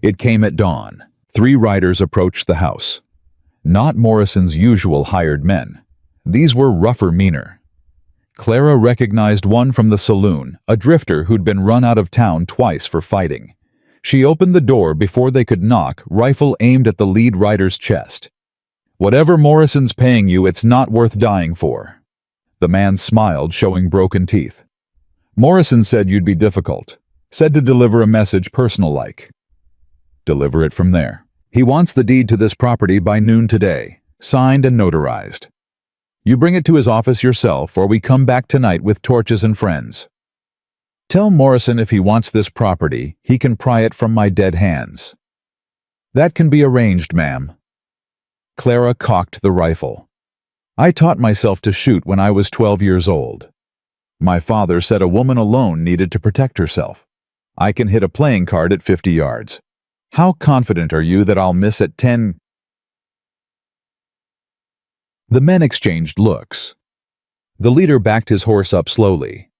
It came at dawn. 3 riders approached the house. Not Morrison's usual hired men. These were rougher, meaner. Clara recognized one from the saloon, a drifter who'd been run out of town twice for fighting. She opened the door before they could knock, rifle aimed at the lead rider's chest. Whatever Morrison's paying you, it's not worth dying for. The man smiled, showing broken teeth. Morrison said you'd be difficult. Said to deliver a message personal-like. Deliver it from there. He wants the deed to this property by noon today, signed and notarized. You bring it to his office yourself, or we come back tonight with torches and friends. Tell Morrison if he wants this property, he can pry it from my dead hands. That can be arranged, ma'am. Clara cocked the rifle. I taught myself to shoot when I was 12 years old. My father said a woman alone needed to protect herself. I can hit a playing card at 50 yards. How confident are you that I'll miss at 10? The men exchanged looks. The leader backed his horse up slowly.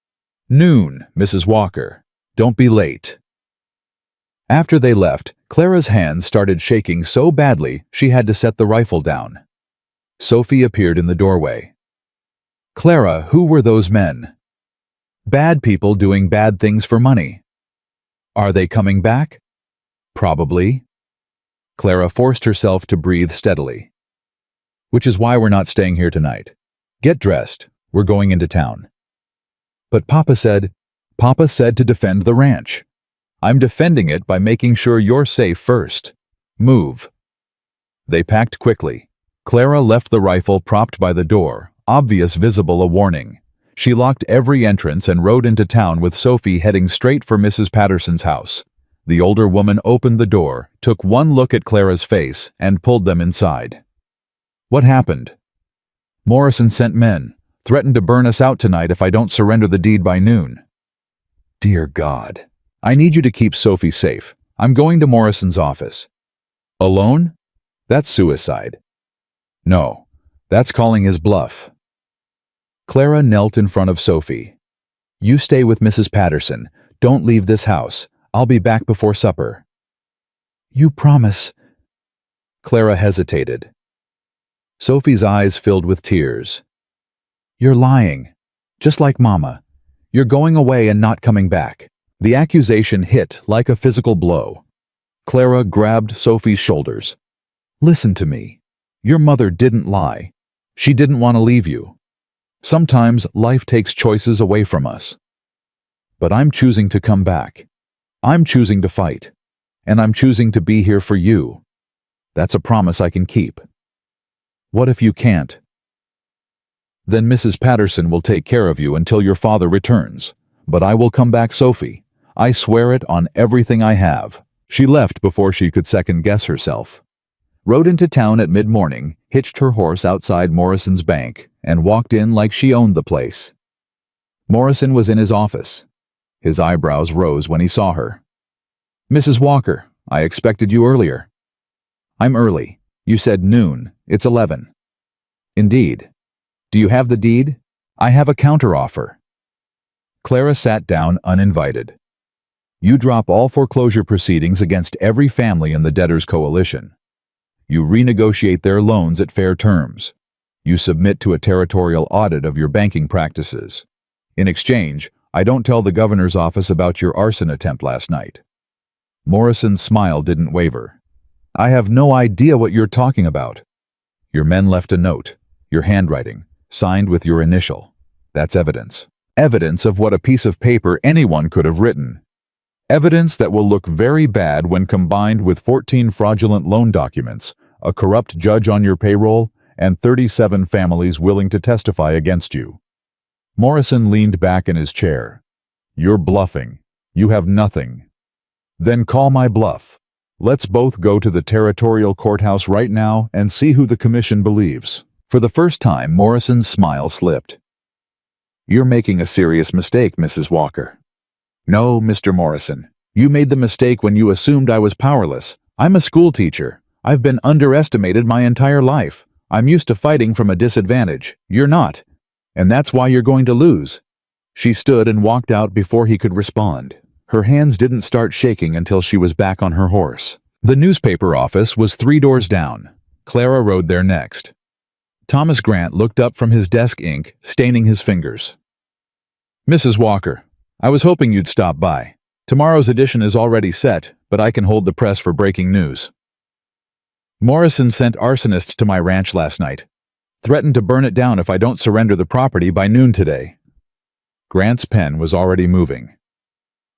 Noon, Mrs. Walker. Don't be late. After they left, Clara's hands started shaking so badly she had to set the rifle down. Sophie appeared in the doorway. Clara, who were those men? Bad people doing bad things for money. Are they coming back? Probably. Clara forced herself to breathe steadily. Which is why we're not staying here tonight. Get dressed. We're going into town. But Papa said to defend the ranch. I'm defending it by making sure you're safe first. Move. They packed quickly. Clara left the rifle propped by the door, obvious visible a warning. She locked every entrance and rode into town with Sophie heading straight for Mrs. Patterson's house. The older woman opened the door, took one look at Clara's face, and pulled them inside. What happened? Morrison sent men, threatened to burn us out tonight if I don't surrender the deed by noon. Dear God. I need you to keep Sophie safe. I'm going to Morrison's office. Alone? That's suicide. No, that's calling his bluff. Clara knelt in front of Sophie. You stay with Mrs. Patterson. Don't leave this house. I'll be back before supper. You promise? Clara hesitated. Sophie's eyes filled with tears. You're lying. Just like Mama. You're going away and not coming back. The accusation hit like a physical blow. Clara grabbed Sophie's shoulders. Listen to me. Your mother didn't lie. She didn't want to leave you. Sometimes life takes choices away from us. But I'm choosing to come back. I'm choosing to fight. And I'm choosing to be here for you. That's a promise I can keep. What if you can't? Then Mrs. Patterson will take care of you until your father returns. But I will come back, Sophie. I swear it on everything I have. She left before she could second-guess herself. Rode into town at mid-morning, hitched her horse outside Morrison's bank, and walked in like she owned the place. Morrison was in his office. His eyebrows rose when he saw her. Mrs. Walker, I expected you earlier. I'm early. You said noon. It's 11. Indeed. Do you have the deed? I have a counteroffer. Clara sat down uninvited. You drop all foreclosure proceedings against every family in the debtors' coalition. You renegotiate their loans at fair terms. You submit to a territorial audit of your banking practices. In exchange, I don't tell the governor's office about your arson attempt last night. Morrison's smile didn't waver. I have no idea what you're talking about. Your men left a note, your handwriting, signed with your initial. That's evidence. Evidence of what a piece of paper anyone could have written. Evidence that will look very bad when combined with 14 fraudulent loan documents, a corrupt judge on your payroll, and 37 families willing to testify against you. Morrison leaned back in his chair. You're bluffing. You have nothing. Then call my bluff. Let's both go to the territorial courthouse right now and see who the commission believes. For the first time, Morrison's smile slipped. You're making a serious mistake, Mrs. Walker. No, Mr. Morrison. You made the mistake when you assumed I was powerless. I'm a school teacher. I've been underestimated my entire life. I'm used to fighting from a disadvantage. You're not. And that's why you're going to lose. She stood and walked out before he could respond. Her hands didn't start shaking until she was back on her horse. The newspaper office was 3 doors down. Clara rode there next. Thomas Grant looked up from his desk ink, staining his fingers. Mrs. Walker, I was hoping you'd stop by. Tomorrow's edition is already set, but I can hold the press for breaking news. Morrison sent arsonists to my ranch last night. Threatened to burn it down if I don't surrender the property by noon today. Grant's pen was already moving.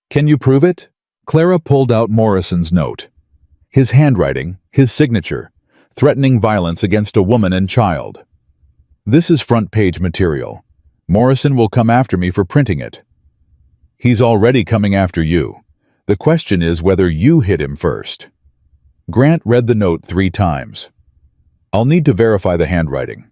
Can you prove it? Clara pulled out Morrison's note. His handwriting, his signature, threatening violence against a woman and child. This is front-page material. Morrison will come after me for printing it. He's already coming after you. The question is whether you hit him first. Grant read the note 3 times. I'll need to verify the handwriting.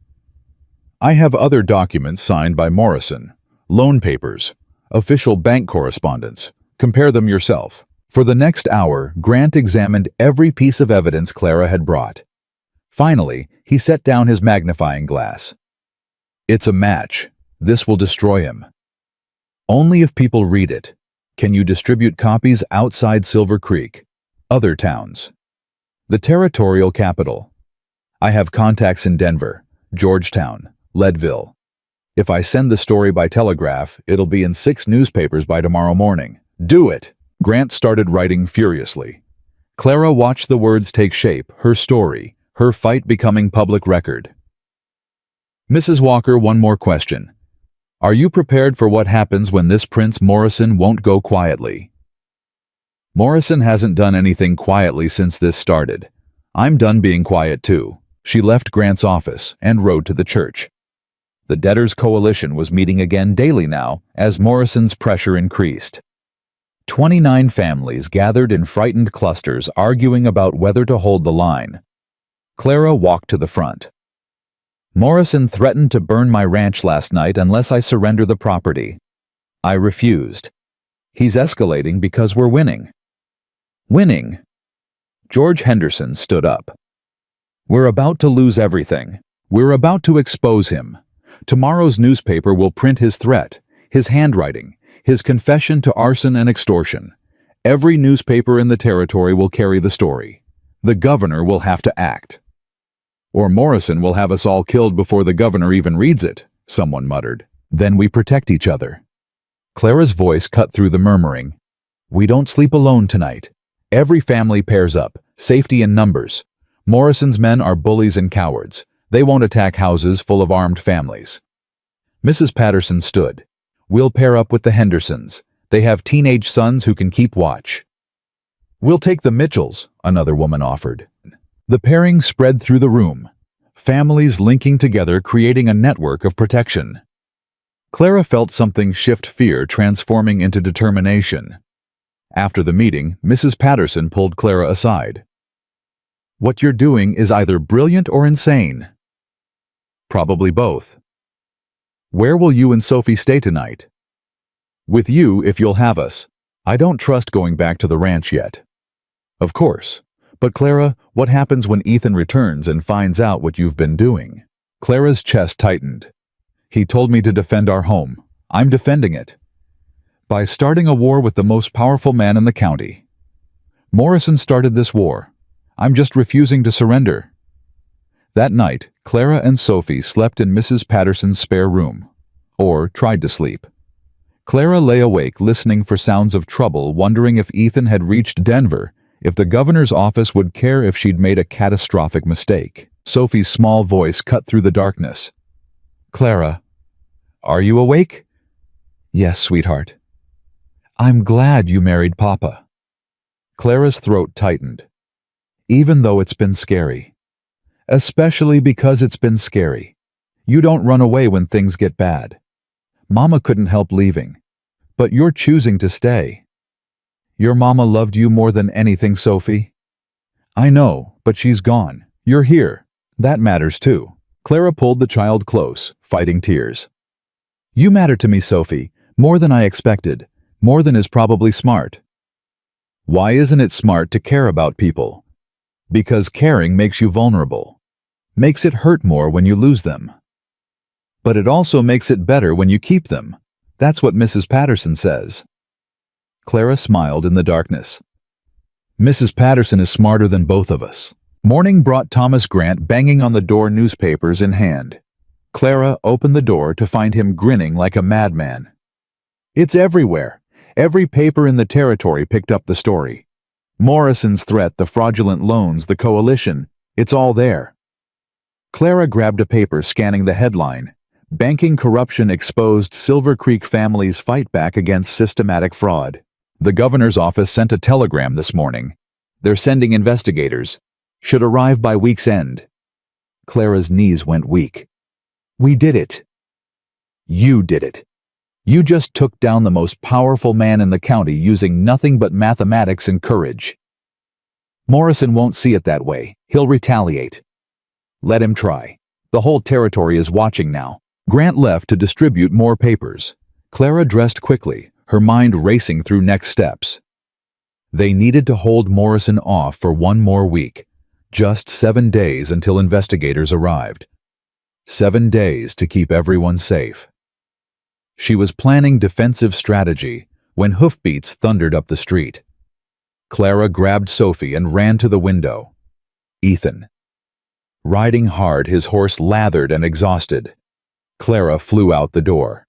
I have other documents signed by Morrison, loan papers, official bank correspondence. Compare them yourself. For the next hour, Grant examined every piece of evidence Clara had brought. Finally, he set down his magnifying glass. It's a match. This will destroy him. Only if people read it. Can you distribute copies outside Silver Creek, other towns? The territorial capital. I have contacts in Denver, Georgetown, Leadville. If I send the story by telegraph, it'll be in 6 newspapers by tomorrow morning. Do it! Grant started writing furiously. Clara watched the words take shape, her story, her fight becoming public record. Mrs. Walker, one more question. Are you prepared for what happens when this Prince Morrison won't go quietly? Morrison hasn't done anything quietly since this started. I'm done being quiet too. She left Grant's office and rode to the church. The debtors' coalition was meeting again daily now as Morrison's pressure increased. 29 families gathered in frightened clusters arguing about whether to hold the line. Clara walked to the front. Morrison threatened to burn my ranch last night unless I surrender the property. I refused. He's escalating because we're winning. Winning? George Henderson stood up. We're about to lose everything. We're about to expose him. Tomorrow's newspaper will print his threat, his handwriting, his confession to arson and extortion. Every newspaper in the territory will carry the story. The governor will have to act. Or Morrison will have us all killed before the governor even reads it, someone muttered. Then we protect each other. Clara's voice cut through the murmuring. We don't sleep alone tonight. Every family pairs up, safety in numbers. Morrison's men are bullies and cowards. They won't attack houses full of armed families. Mrs. Patterson stood. We'll pair up with the Hendersons. They have teenage sons who can keep watch. We'll take the Mitchells, another woman offered. The pairing spread through the room. Families linking together, creating a network of protection. Clara felt something shift, fear transforming into determination. After the meeting, Mrs. Patterson pulled Clara aside. What you're doing is either brilliant or insane. Probably both. Where will you and Sophie stay tonight? With you, if you'll have us. I don't trust going back to the ranch yet. Of course, But Clara, what happens when Ethan returns and finds out what you've been doing? Clara's chest tightened. He told me to defend our home. I'm defending it. By starting a war with the most powerful man in the county. Morrison started this war. I'm just refusing to surrender. That night, Clara and Sophie slept in Mrs. Patterson's spare room. Or tried to sleep. Clara lay awake listening for sounds of trouble, wondering if Ethan had reached Denver, if the governor's office would care if she'd made a catastrophic mistake. Sophie's small voice cut through the darkness. Clara, are you awake? Yes, sweetheart. I'm glad you married Papa. Clara's throat tightened. Even though it's been scary. Especially because it's been scary. You don't run away when things get bad. Mama couldn't help leaving. But you're choosing to stay. Your mama loved you more than anything, Sophie. I know, but she's gone. You're here. That matters too. Clara pulled the child close, fighting tears. You matter to me, Sophie, more than I expected, more than is probably smart. Why isn't it smart to care about people? Because caring makes you vulnerable. Makes it hurt more when you lose them. But it also makes it better when you keep them. That's what Mrs. Patterson says. Clara smiled in the darkness. Mrs. Patterson is smarter than both of us. Morning brought Thomas Grant banging on the door, newspapers in hand. Clara opened the door to find him grinning like a madman. It's everywhere. Every paper in the territory picked up the story. Morrison's threat, the fraudulent loans, the coalition, it's all there. Clara grabbed a paper, scanning the headline. Banking corruption exposed, Silver Creek families fight back against systematic fraud. The governor's office sent a telegram this morning. They're sending investigators. Should arrive by week's end. Clara's knees went weak. We did it. You did it. You just took down the most powerful man in the county using nothing but mathematics and courage. Morrison won't see it that way. He'll retaliate. Let him try. The whole territory is watching now. Grant left to distribute more papers. Clara dressed quickly, her mind racing through next steps. They needed to hold Morrison off for one more week. Just 7 days until investigators arrived. 7 days to keep everyone safe. She was planning defensive strategy when hoofbeats thundered up the street. Clara grabbed Sophie and ran to the window. Ethan. Riding hard, his horse lathered and exhausted. Clara flew out the door.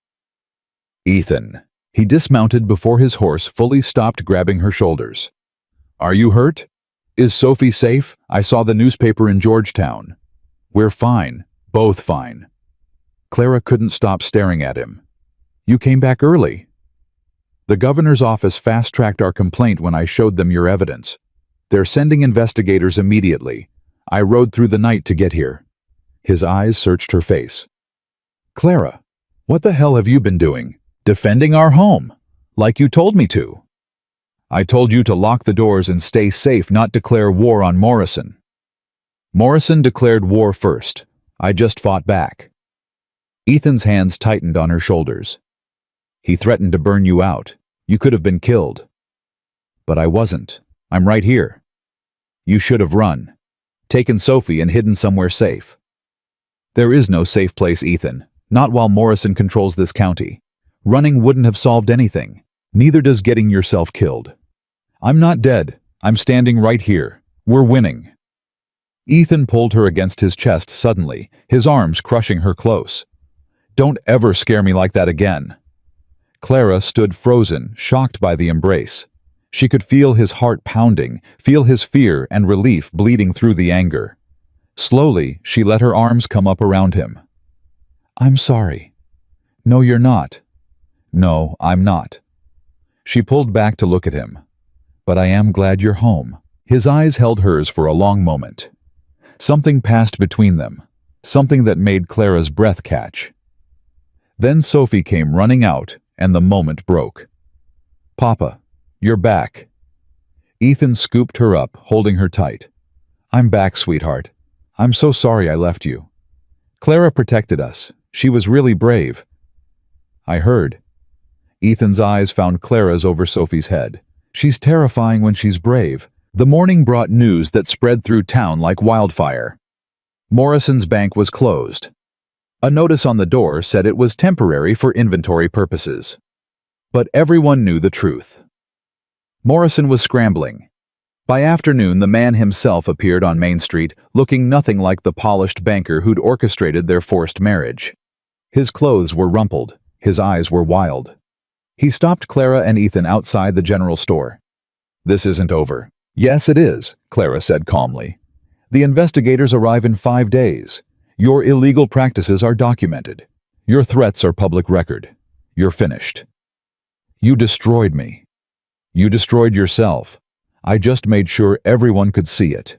Ethan. He dismounted before his horse fully stopped grabbing her shoulders. Are you hurt? Is Sophie safe? I saw the newspaper in Georgetown. We're fine. Both fine. Clara couldn't stop staring at him. You came back early. The governor's office fast-tracked our complaint when I showed them your evidence. They're sending investigators immediately. I rode through the night to get here. His eyes searched her face. Clara, what the hell have you been doing? Defending our home, like you told me to. I told you to lock the doors and stay safe, not declare war on Morrison. Morrison declared war first. I just fought back. Ethan's hands tightened on her shoulders. He threatened to burn you out. You could have been killed. But I wasn't. I'm right here. You should have run. Taken Sophie and hidden somewhere safe. There is no safe place, Ethan. Not while Morrison controls this county. Running wouldn't have solved anything. Neither does getting yourself killed. I'm not dead. I'm standing right here. We're winning. Ethan pulled her against his chest suddenly, his arms crushing her close. Don't ever scare me like that again. Clara stood frozen, shocked by the embrace. She could feel his heart pounding, feel his fear and relief bleeding through the anger. Slowly, she let her arms come up around him. I'm sorry. No, you're not. No, I'm not. She pulled back to look at him. But I am glad you're home. His eyes held hers for a long moment. Something passed between them, something that made Clara's breath catch. Then Sophie came running out, and the moment broke. Papa, you're back. Ethan scooped her up, holding her tight. I'm back, sweetheart. I'm so sorry I left you. Clara protected us. She was really brave. I heard. Ethan's eyes found Clara's over Sophie's head. She's terrifying when she's brave, The morning brought news that spread through town like wildfire. Morrison's bank was closed. A notice on the door said it was temporary for inventory purposes. But everyone knew the truth. Morrison was scrambling. By afternoon, the man himself appeared on Main Street, looking nothing like the polished banker who'd orchestrated their forced marriage. His clothes were rumpled. His eyes were wild. He stopped Clara and Ethan outside the general store. "This isn't over." "Yes, it is," Clara said calmly. "The investigators arrive in 5 days. Your illegal practices are documented. Your threats are public record. You're finished. You destroyed me. You destroyed yourself. I just made sure everyone could see it."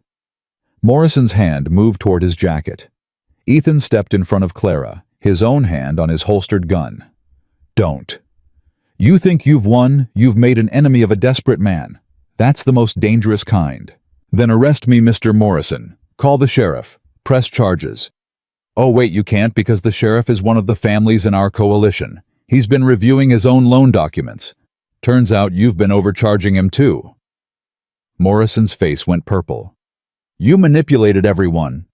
Morrison's hand moved toward his jacket. Ethan stepped in front of Clara, his own hand on his holstered gun. "Don't. You think you've won, you've made an enemy of a desperate man. That's the most dangerous kind. Then arrest me, Mr. Morrison. Call the sheriff. Press charges." "Oh wait, you can't because the sheriff is one of the families in our coalition. He's been reviewing his own loan documents. Turns out you've been overcharging him too." Morrison's face went purple. "You manipulated everyone."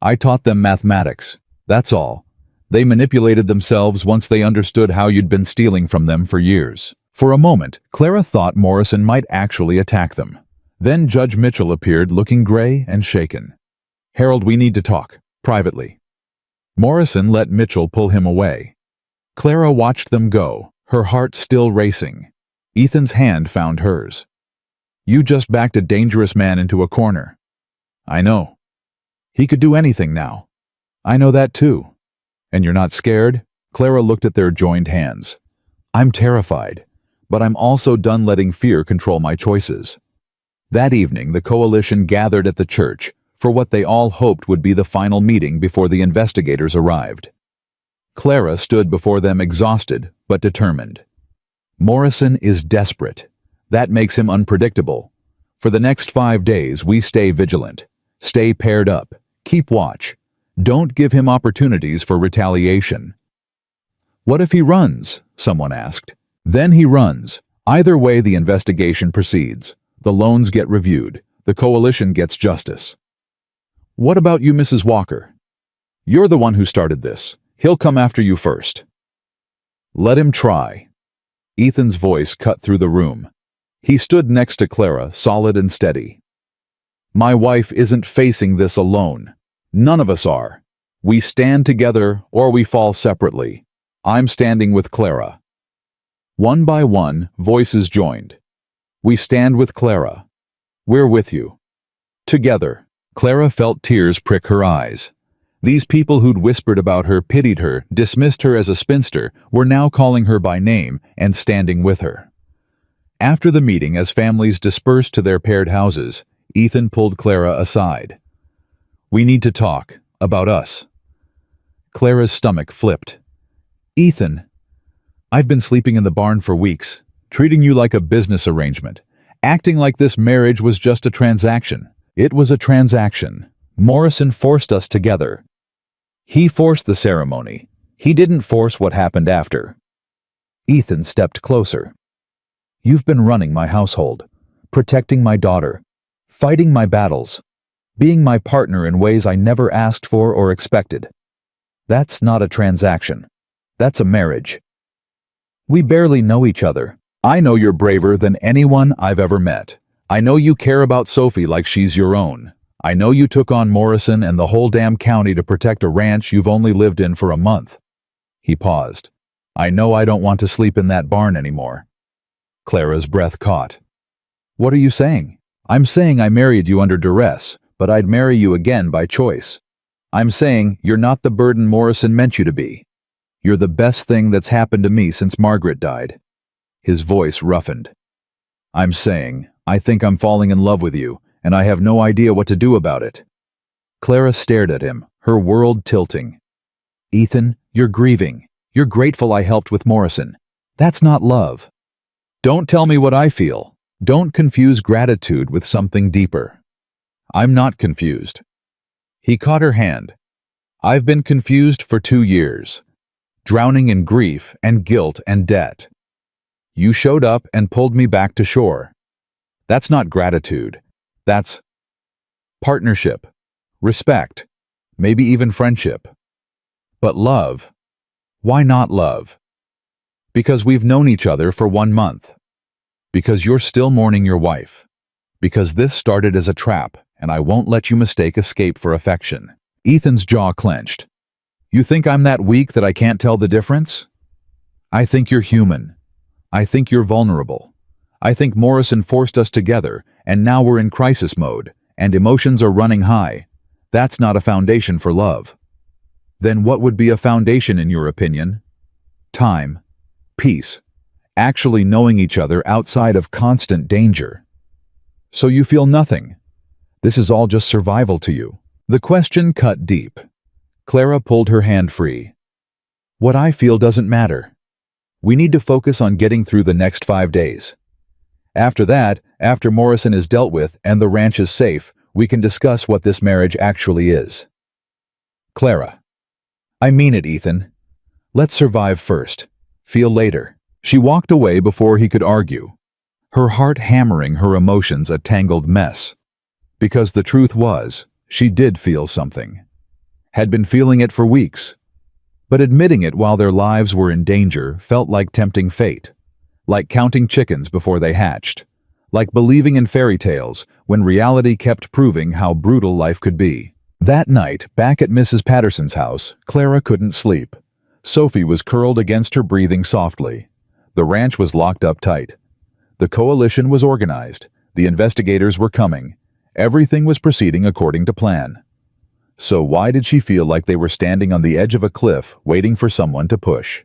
"I taught them mathematics. That's all. They manipulated themselves once they understood how you'd been stealing from them for years." For a moment, Clara thought Morrison might actually attack them. Then Judge Mitchell appeared, looking gray and shaken. "Harold, we need to talk. Privately." Morrison let Mitchell pull him away. Clara watched them go, her heart still racing. Ethan's hand found hers. "You just backed a dangerous man into a corner." "I know. He could do anything now." "I know that too." "And you're not scared?" Clara looked at their joined hands. "I'm terrified, but I'm also done letting fear control my choices." That evening, the coalition gathered at the church for what they all hoped would be the final meeting before the investigators arrived. Clara stood before them exhausted but determined. "Morrison is desperate. That makes him unpredictable. For the next 5 days, we stay vigilant. Stay paired up. Keep watch. Don't give him opportunities for retaliation." "What if he runs?" someone asked. "Then he runs. Either way, the investigation proceeds. The loans get reviewed. The coalition gets justice." "What about you, Mrs. Walker? You're the one who started this. He'll come after you first." "Let him try." Ethan's voice cut through the room. He stood next to Clara, solid and steady. "My wife isn't facing this alone. None of us are. We stand together or we fall separately. I'm standing with Clara." One by one, voices joined. "We stand with Clara. We're with you." Together. Clara felt tears prick her eyes. These people who'd whispered about her, pitied her, dismissed her as a spinster, were now calling her by name and standing with her. After the meeting, as families dispersed to their paired houses, Ethan pulled Clara aside. "We need to talk about us." Clara's stomach flipped. "Ethan, I've been sleeping in the barn for weeks, treating you like a business arrangement, acting like this marriage was just a transaction. It was a transaction. Morrison forced us together. He forced the ceremony. He didn't force what happened after." Ethan stepped closer. "You've been running my household, protecting my daughter, fighting my battles, being my partner in ways I never asked for or expected. That's not a transaction. That's a marriage. We barely know each other. I know you're braver than anyone I've ever met. I know you care about Sophie like she's your own. I know you took on Morrison and the whole damn county to protect a ranch you've only lived in for a month." He paused. "I know I don't want to sleep in that barn anymore." Clara's breath caught. "What are you saying?" "I'm saying I married you under duress, but I'd marry you again by choice. I'm saying you're not the burden Morrison meant you to be. You're the best thing that's happened to me since Margaret died." His voice roughened. "I'm saying I think I'm falling in love with you, and I have no idea what to do about it." Clara stared at him, her world tilting. "Ethan, you're grieving. You're grateful I helped with Morrison. That's not love. Don't tell me what I feel. Don't confuse gratitude with something deeper." "I'm not confused." He caught her hand. "I've been confused for 2 years, drowning in grief and guilt and debt. You showed up and pulled me back to shore. That's not gratitude. That's partnership, respect, maybe even friendship. But love? Why not love? Because we've known each other for 1 month. Because you're still mourning your wife. Because this started as a trap, and I won't let you mistake escape for affection. Ethan's jaw clenched. You think I'm that weak that I can't tell the difference? I think you're human. I think you're vulnerable. I think Morrison forced us together, and now we're in crisis mode, and emotions are running high. That's not a foundation for love. Then what would be a foundation in your opinion? Time, peace, actually knowing each other outside of constant danger. So you feel nothing. This is all just survival to you. The question cut deep. Clara pulled her hand free. What I feel doesn't matter. We need to focus on getting through the next 5 days. After that, after Morrison is dealt with and the ranch is safe, we can discuss what this marriage actually is. Clara. I mean it, Ethan. Let's survive first. Feel later. She walked away before he could argue, her heart hammering her emotions a tangled mess. Because the truth was, she did feel something. Had been feeling it for weeks. But admitting it while their lives were in danger felt like tempting fate. Like counting chickens before they hatched. Like believing in fairy tales when reality kept proving how brutal life could be. That night, back at Mrs. Patterson's house, Clara couldn't sleep. Sophie was curled against her, breathing softly. The ranch was locked up tight. The coalition was organized. The investigators were coming. Everything was proceeding according to plan. So why did she feel like they were standing on the edge of a cliff, waiting for someone to push?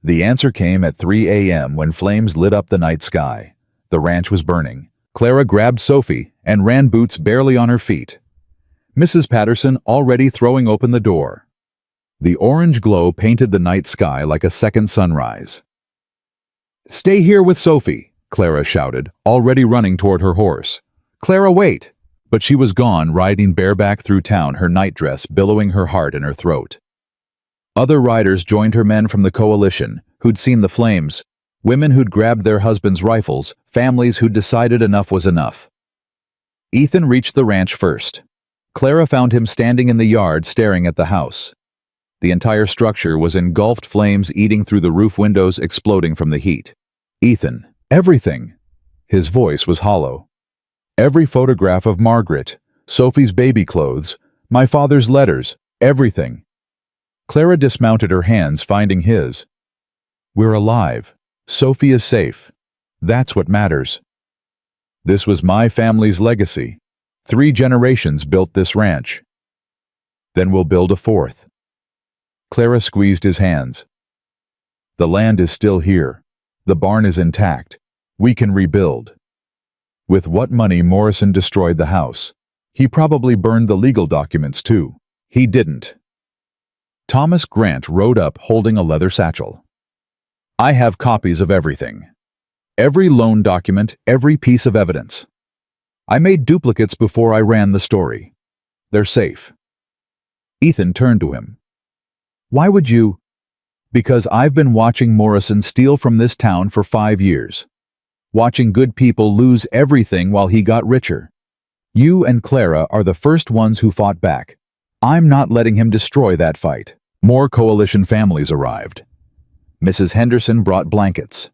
The answer came at 3 a.m. when flames lit up the night sky. The ranch was burning. Clara grabbed Sophie and ran, boots barely on her feet. Mrs. Patterson already throwing open the door. The orange glow painted the night sky like a second sunrise. Stay here with Sophie, Clara shouted, already running toward her horse. Clara, wait! But she was gone, riding bareback through town, her nightdress billowing her heart in her throat. Other riders joined her, men from the coalition, who'd seen the flames, women who'd grabbed their husbands' rifles, families who'd decided enough was enough. Ethan reached the ranch first. Clara found him standing in the yard staring at the house. The entire structure was engulfed, flames eating through the roof windows, exploding from the heat. Ethan, everything! His voice was hollow. Every photograph of Margaret, Sophie's baby clothes, my father's letters, everything. Clara dismounted, her hands finding his. We're alive. Sophie is safe. That's what matters. This was my family's legacy. 3 generations built this ranch. Then we'll build a 4th. Clara squeezed his hands. The land is still here. The barn is intact. We can rebuild. With what money Morrison destroyed the house? He probably burned the legal documents too. He didn't. Thomas Grant rode up holding a leather satchel. I have copies of everything. Every loan document, every piece of evidence. I made duplicates before I ran the story. They're safe. Ethan turned to him. Why would you? Because I've been watching Morrison steal from this town for 5 years. Watching good people lose everything while he got richer. You and Clara are the first ones who fought back. I'm not letting him destroy that fight. More coalition families arrived. Mrs. Henderson brought blankets.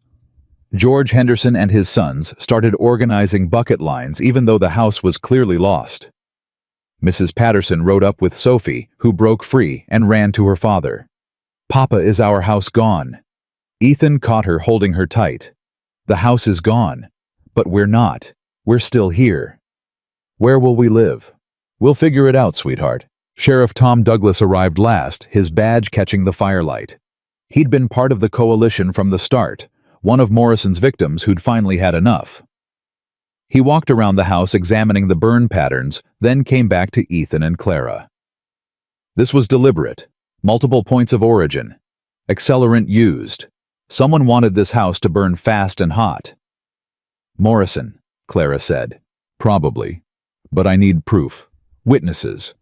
George Henderson and his sons started organizing bucket lines even though the house was clearly lost. Mrs. Patterson rode up with Sophie, who broke free and ran to her father. Papa, is our house gone? Ethan caught her, holding her tight. The house is gone, but we're not. We're still here. Where will we live? We'll figure it out, sweetheart. Sheriff Tom Douglas arrived last, his badge catching the firelight. He'd been part of the coalition from the start, one of Morrison's victims who'd finally had enough. He walked around the house examining the burn patterns, then came back to Ethan and Clara. This was deliberate. Multiple points of origin. Accelerant used. Someone wanted this house to burn fast and hot. Morrison, Clara said. Probably. But I need proof. Witnesses.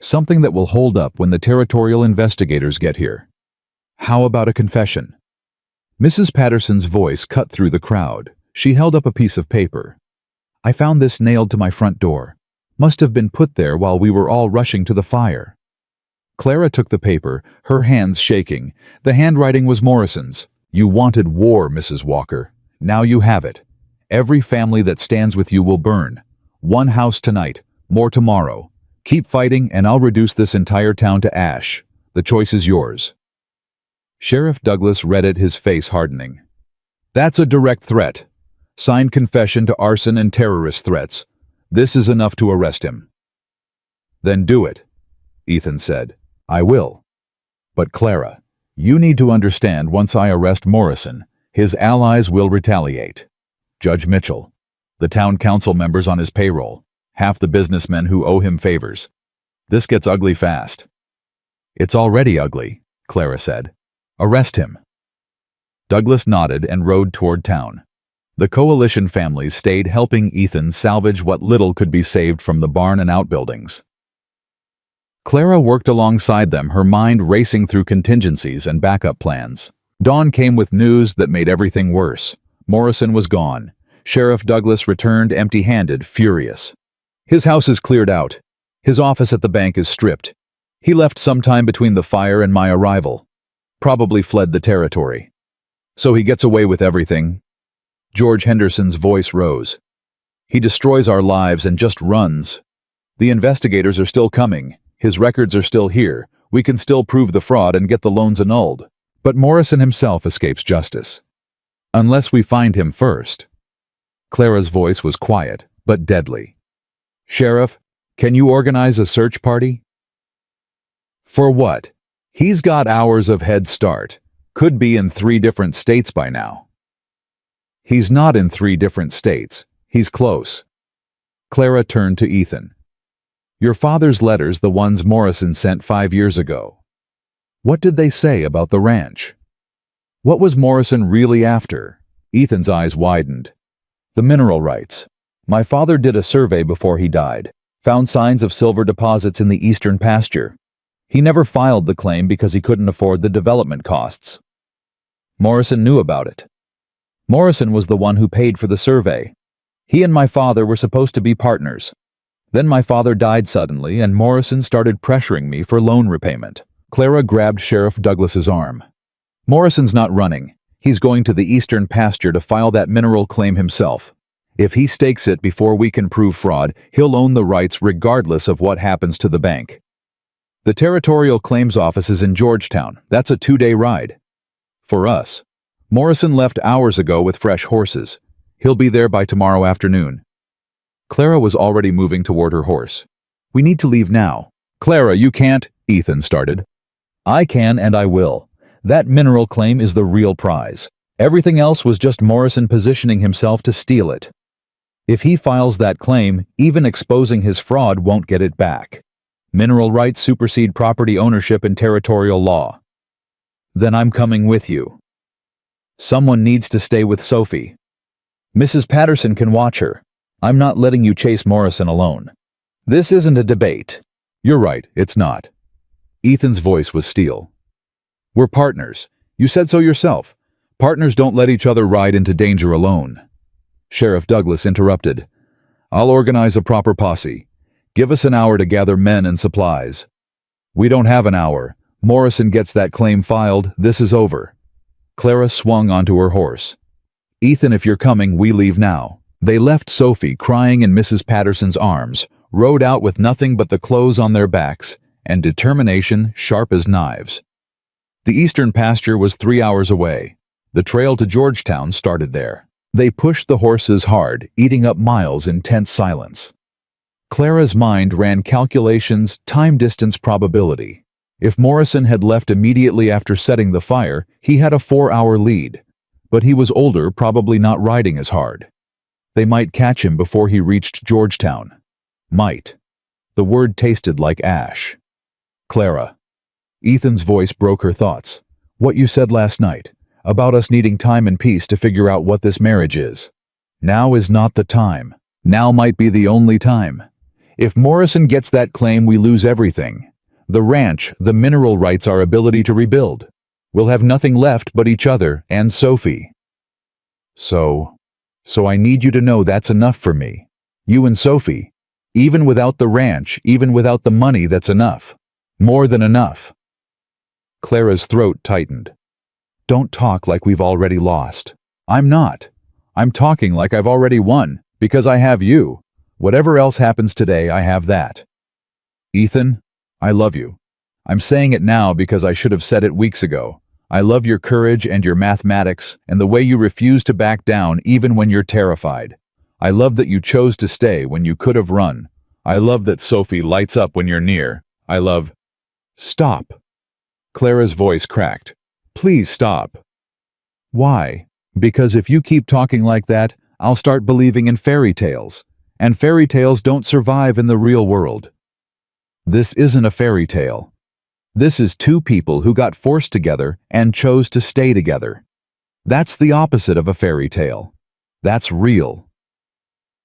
Something that will hold up when the territorial investigators get here. How about a confession? Mrs. Patterson's voice cut through the crowd. She held up a piece of paper. I found this nailed to my front door. Must have been put there while we were all rushing to the fire." Clara took the paper, her hands shaking. The handwriting was Morrison's. "You wanted war, Mrs. Walker. Now you have it. Every family that stands with you will burn. One house tonight, more tomorrow. Keep fighting and I'll reduce this entire town to ash. The choice is yours." Sheriff Douglas read it, his face hardening. "That's a direct threat. Signed confession to arson and terrorist threats. This is enough to arrest him." "Then do it," Ethan said. "I will. But Clara, you need to understand, once I arrest Morrison, his allies will retaliate. Judge Mitchell, the town council members on his payroll, half the businessmen who owe him favors. This gets ugly fast." "It's already ugly," Clara said. "Arrest him." Douglas nodded and rode toward town. The coalition families stayed, helping Ethan salvage what little could be saved from the barn and outbuildings. Clara worked alongside them, her mind racing through contingencies and backup plans. Dawn came with news that made everything worse. Morrison was gone. Sheriff Douglas returned empty-handed, furious. "His house is cleared out. His office at the bank is stripped. He left sometime between the fire and my arrival. Probably fled the territory. So he gets away with everything." George Henderson's voice rose. "He destroys our lives and just runs. The investigators are still coming. His records are still here. We can still prove the fraud and get the loans annulled. But Morrison himself escapes justice. Unless we find him first." Clara's voice was quiet, but deadly. "Sheriff, can you organize a search party?" "For what? He's got hours of head start. Could be in 3 different states by now." "He's not in 3 different states. He's close." Clara turned to Ethan. "Your father's letters, the ones Morrison sent 5 years ago. What did they say about the ranch? What was Morrison really after?" Ethan's eyes widened. "The mineral rights. My father did a survey before he died, found signs of silver deposits in the eastern pasture. He never filed the claim because he couldn't afford the development costs. Morrison knew about it. Morrison was the one who paid for the survey. He and my father were supposed to be partners. Then my father died suddenly, and Morrison started pressuring me for loan repayment." Clara grabbed Sheriff Douglas's arm. "Morrison's not running. He's going to the eastern pasture to file that mineral claim himself. If he stakes it before we can prove fraud, he'll own the rights regardless of what happens to the bank. The Territorial Claims Office is in Georgetown. That's a 2-day ride. For us. Morrison left hours ago with fresh horses. He'll be there by tomorrow afternoon." Clara was already moving toward her horse. "We need to leave now." "Clara, you can't," Ethan started. "I can and I will. That mineral claim is the real prize. Everything else was just Morrison positioning himself to steal it. If he files that claim, even exposing his fraud won't get it back. Mineral rights supersede property ownership in territorial law." "Then I'm coming with you." "Someone needs to stay with Sophie. Mrs. Patterson can watch her. I'm not letting you chase Morrison alone. This isn't a debate." "You're right, it's not." Ethan's voice was steel. "We're partners. You said so yourself. Partners don't let each other ride into danger alone." Sheriff Douglas interrupted. "I'll organize a proper posse. Give us an hour to gather men and supplies." "We don't have an hour. Morrison gets that claim filed, this is over." Clara swung onto her horse. "Ethan, if you're coming, we leave now." They left Sophie crying in Mrs. Patterson's arms, rode out with nothing but the clothes on their backs, and determination sharp as knives. The eastern pasture was 3 hours away. The trail to Georgetown started there. They pushed the horses hard, eating up miles in tense silence. Clara's mind ran calculations, time-distance probability. If Morrison had left immediately after setting the fire, he had a 4-hour lead. But he was older, probably not riding as hard. They might catch him before he reached Georgetown. Might. The word tasted like ash. "Clara." Ethan's voice broke her thoughts. "What you said last night, about us needing time and peace to figure out what this marriage is. Now is not the time. Now might be the only time. If Morrison gets that claim, we lose everything. The ranch, the mineral rights, our ability to rebuild. We'll have nothing left but each other and Sophie. So I need you to know that's enough for me. You and Sophie. Even without the ranch, even without the money, that's enough. More than enough. Clara's throat tightened. Don't talk like we've already lost. I'm not. I'm talking like I've already won, because I have you. Whatever else happens today, I have that. Ethan, I love you. I'm saying it now because I should have said it weeks ago. I love your courage and your mathematics and the way you refuse to back down even when you're terrified. I love that you chose to stay when you could have run. I love that Sophie lights up when you're near. I love... Stop. Clara's voice cracked. Please stop. Why? Because if you keep talking like that, I'll start believing in fairy tales. And fairy tales don't survive in the real world. This isn't a fairy tale. This is two people who got forced together and chose to stay together. That's the opposite of a fairy tale. That's real.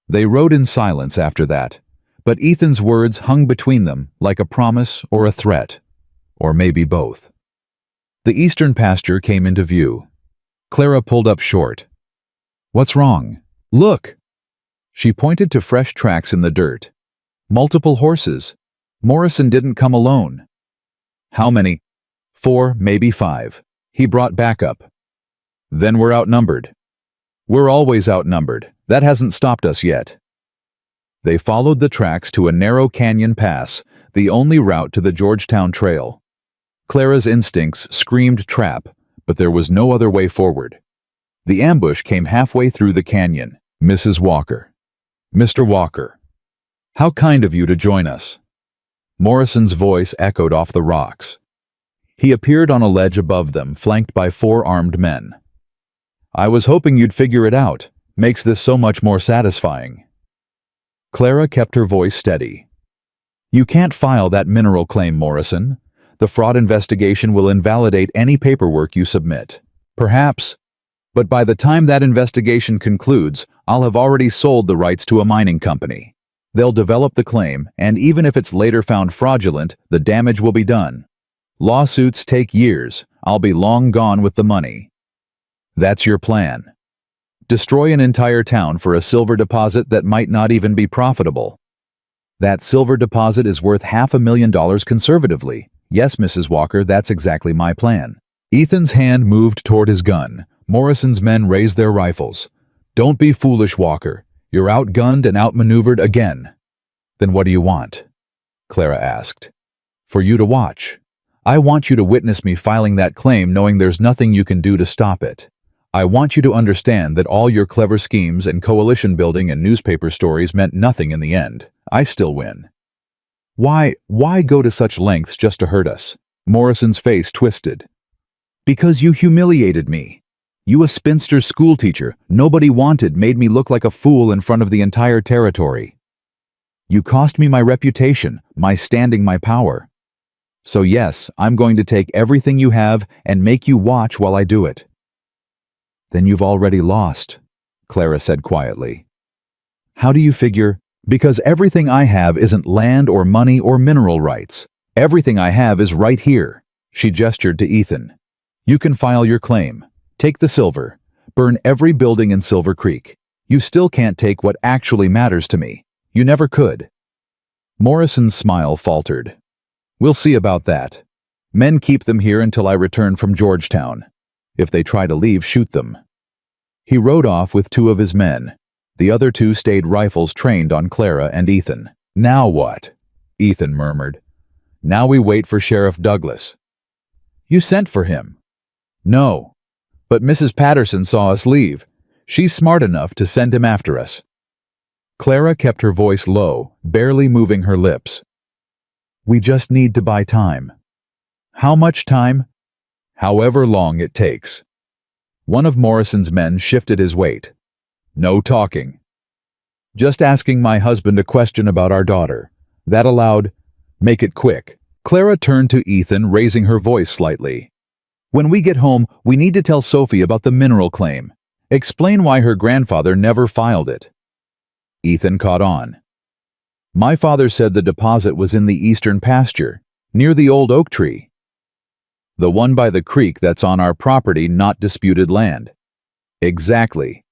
They rode in silence after that, but Ethan's words hung between them like a promise or a threat, or maybe both. The eastern pasture came into view. Clara pulled up short. What's wrong? Look! She pointed to fresh tracks in the dirt. Multiple horses. Morrison didn't come alone. How many? 4, maybe 5. He brought backup. Then we're outnumbered. We're always outnumbered. That hasn't stopped us yet. They followed the tracks to a narrow canyon pass, the only route to the Georgetown Trail. Clara's instincts screamed trap, but there was no other way forward. The ambush came halfway through the canyon. Mrs. Walker. Mr. Walker. How kind of you to join us. Morrison's voice echoed off the rocks. He appeared on a ledge above them, flanked by 4 armed men. I was hoping you'd figure it out. Makes this so much more satisfying. Clara kept her voice steady. You can't file that mineral claim, Morrison. The fraud investigation will invalidate any paperwork you submit. Perhaps. But by the time that investigation concludes, I'll have already sold the rights to a mining company. They'll develop the claim, and even if it's later found fraudulent, the damage will be done. Lawsuits take years. I'll be long gone with the money. That's your plan. Destroy an entire town for a silver deposit that might not even be profitable. That silver deposit is worth $500,000 conservatively. Yes, Mrs. Walker, that's exactly my plan. Ethan's hand moved toward his gun. Morrison's men raised their rifles. Don't be foolish, Walker. You're outgunned and outmaneuvered again. Then what do you want? Clara asked. For you to watch. I want you to witness me filing that claim knowing there's nothing you can do to stop it. I want you to understand that all your clever schemes and coalition building and newspaper stories meant nothing in the end. I still win. Why go to such lengths just to hurt us? Morrison's face twisted. Because you humiliated me. You, a spinster schoolteacher nobody wanted, made me look like a fool in front of the entire territory. You cost me my reputation, my standing, my power. So yes, I'm going to take everything you have and make you watch while I do it. Then you've already lost, Clara said quietly. How do you figure? Because everything I have isn't land or money or mineral rights. Everything I have is right here. She gestured to Ethan. You can file your claim. Take the silver. Burn every building in Silver Creek. You still can't take what actually matters to me. You never could. Morrison's smile faltered. We'll see about that. Men keep them here until I return from Georgetown. If they try to leave, shoot them. He rode off with 2 of his men. The other 2 stayed rifles trained on Clara and Ethan. Now what? Ethan murmured. Now we wait for Sheriff Douglas. You sent for him. No. But Mrs. Patterson saw us leave. She's smart enough to send him after us. Clara kept her voice low, barely moving her lips. We just need to buy time. How much time? However long it takes. One of Morrison's men shifted his weight. No talking. Just asking my husband a question about our daughter. That allowed. Make it quick. Clara turned to Ethan, raising her voice slightly. When we get home, we need to tell Sophie about the mineral claim. Explain why her grandfather never filed it. Ethan caught on. My father said the deposit was in the eastern pasture, near the old oak tree. The one by the creek that's on our property, not disputed land. Exactly.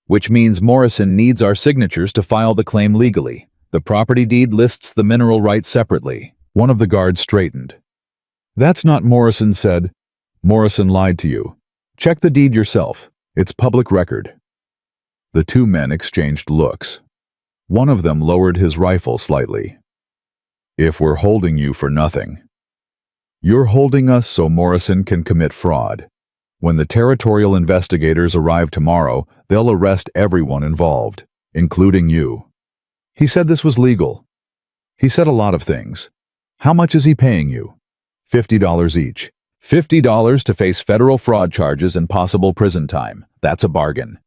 which means Morrison needs our signatures to file the claim legally. The property deed lists the mineral rights separately. One of the guards straightened. That's not Morrison said. Morrison lied to you. Check the deed yourself. It's public record. The two men exchanged looks. One of them lowered his rifle slightly. If we're holding you for nothing. You're holding us so Morrison can commit fraud. When the territorial investigators arrive tomorrow, they'll arrest everyone involved, including you. He said this was legal. He said a lot of things. How much is he paying you? $50 each. $50 to face federal fraud charges and possible prison time. That's a bargain.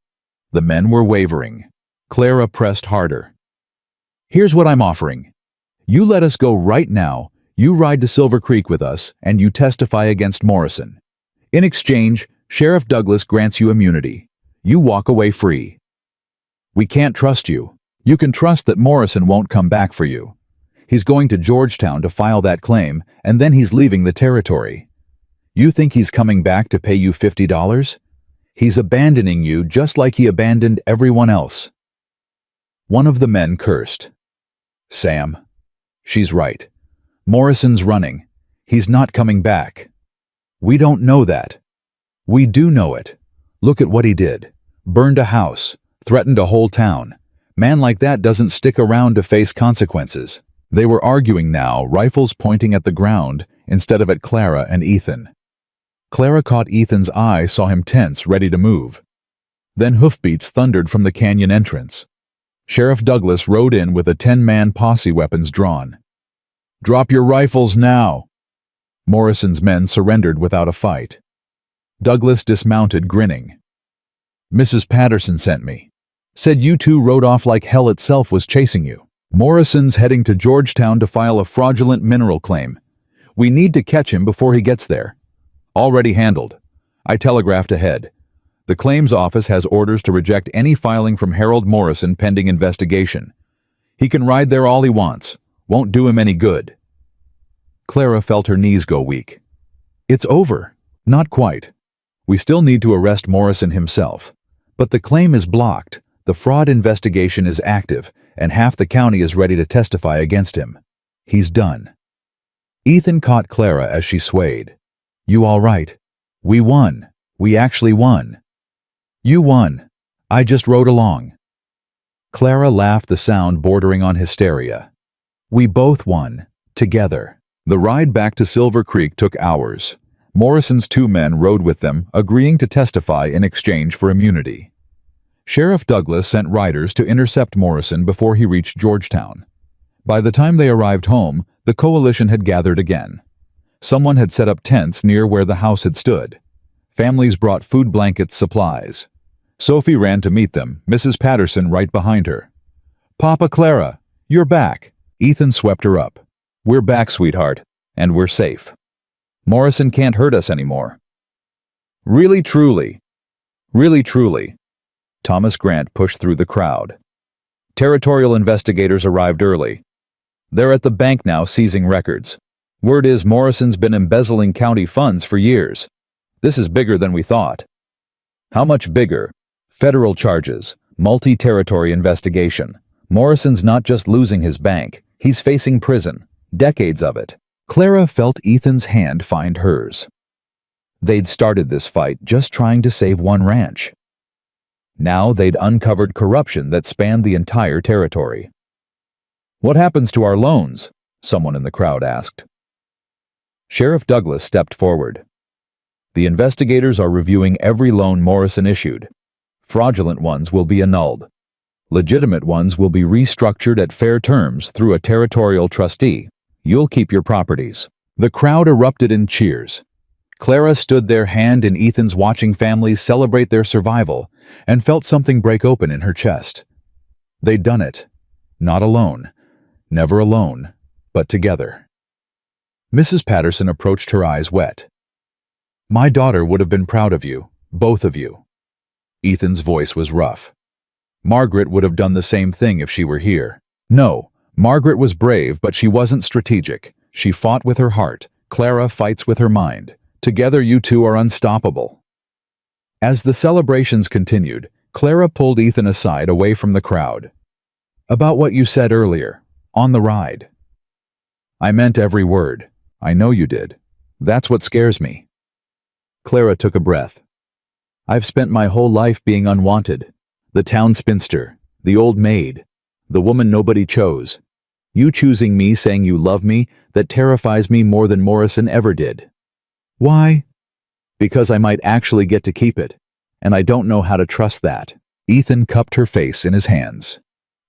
The men were wavering. Clara pressed harder. Here's what I'm offering. You let us go right now, you ride to Silver Creek with us, and you testify against Morrison. In exchange, Sheriff Douglas grants you immunity. You walk away free. We can't trust you. You can trust that Morrison won't come back for you. He's going to Georgetown to file that claim, and then he's leaving the territory. You think he's coming back to pay you $50? He's abandoning you just like he abandoned everyone else. One of the men cursed. Sam, she's right. Morrison's running. He's not coming back. We don't know that. We do know it. Look at what he did. Burned a house. Threatened a whole town. Man like that doesn't stick around to face consequences. They were arguing now, rifles pointing at the ground instead of at Clara and Ethan. Clara caught Ethan's eye, saw him tense, ready to move. Then hoofbeats thundered from the canyon entrance. Sheriff Douglas rode in with a 10-man posse, weapons drawn. Drop your rifles now! Morrison's men surrendered without a fight. Douglas dismounted, grinning. Mrs. Patterson sent me. Said you two rode off like hell itself was chasing you. Morrison's heading to Georgetown to file a fraudulent mineral claim. We need to catch him before he gets there. Already handled. I telegraphed ahead. The claims office has orders to reject any filing from Harold Morrison pending investigation. He can ride there all he wants. Won't do him any good. Clara felt her knees go weak. It's over. Not quite. We still need to arrest Morrison himself. But the claim is blocked. The fraud investigation is active, and half the county is ready to testify against him. He's done. Ethan caught Clara as she swayed. You all right? We won. We actually won. You won. I just rode along. Clara laughed, the sound bordering on hysteria. We both won. Together. The ride back to Silver Creek took hours. Morrison's two men rode with them, agreeing to testify in exchange for immunity. Sheriff Douglas sent riders to intercept Morrison before he reached Georgetown. By the time they arrived home, the coalition had gathered again. Someone had set up tents near where the house had stood. Families brought food, blankets, supplies. Sophie ran to meet them, Mrs. Patterson right behind her. Papa, Clara, you're back. Ethan swept her up. We're back, sweetheart, and we're safe. Morrison can't hurt us anymore. Really, truly. Really, truly. Thomas Grant pushed through the crowd. Territorial investigators arrived early. They're at the bank now seizing records. Word is Morrison's been embezzling county funds for years. This is bigger than we thought. How much bigger? Federal charges, multi-territory investigation. Morrison's not just losing his bank, he's facing prison. Decades of it. Clara felt Ethan's hand find hers. They'd started this fight just trying to save one ranch. Now they'd uncovered corruption that spanned the entire territory. What happens to our loans? Someone in the crowd asked. Sheriff Douglas stepped forward. The investigators are reviewing every loan Morrison issued. Fraudulent ones will be annulled. Legitimate ones will be restructured at fair terms through a territorial trustee. You'll keep your properties. The crowd erupted in cheers. Clara stood there, hand in Ethan's, watching families celebrate their survival, and felt something break open in her chest. They'd done it. Not alone. Never alone, but together. Mrs. Patterson approached, her eyes wet. My daughter would have been proud of you, both of you. Ethan's voice was rough. Margaret would have done the same thing if she were here. No, Margaret was brave, but she wasn't strategic. She fought with her heart. Clara fights with her mind. Together you two are unstoppable. As the celebrations continued, Clara pulled Ethan aside away from the crowd. About what you said earlier, on the ride. I meant every word. I know you did. That's what scares me. Clara took a breath. I've spent my whole life being unwanted. The town spinster, the old maid, the woman nobody chose. You choosing me, saying you love me, that terrifies me more than Morrison ever did. Why? Because I might actually get to keep it, and I don't know how to trust that. Ethan cupped her face in his hands.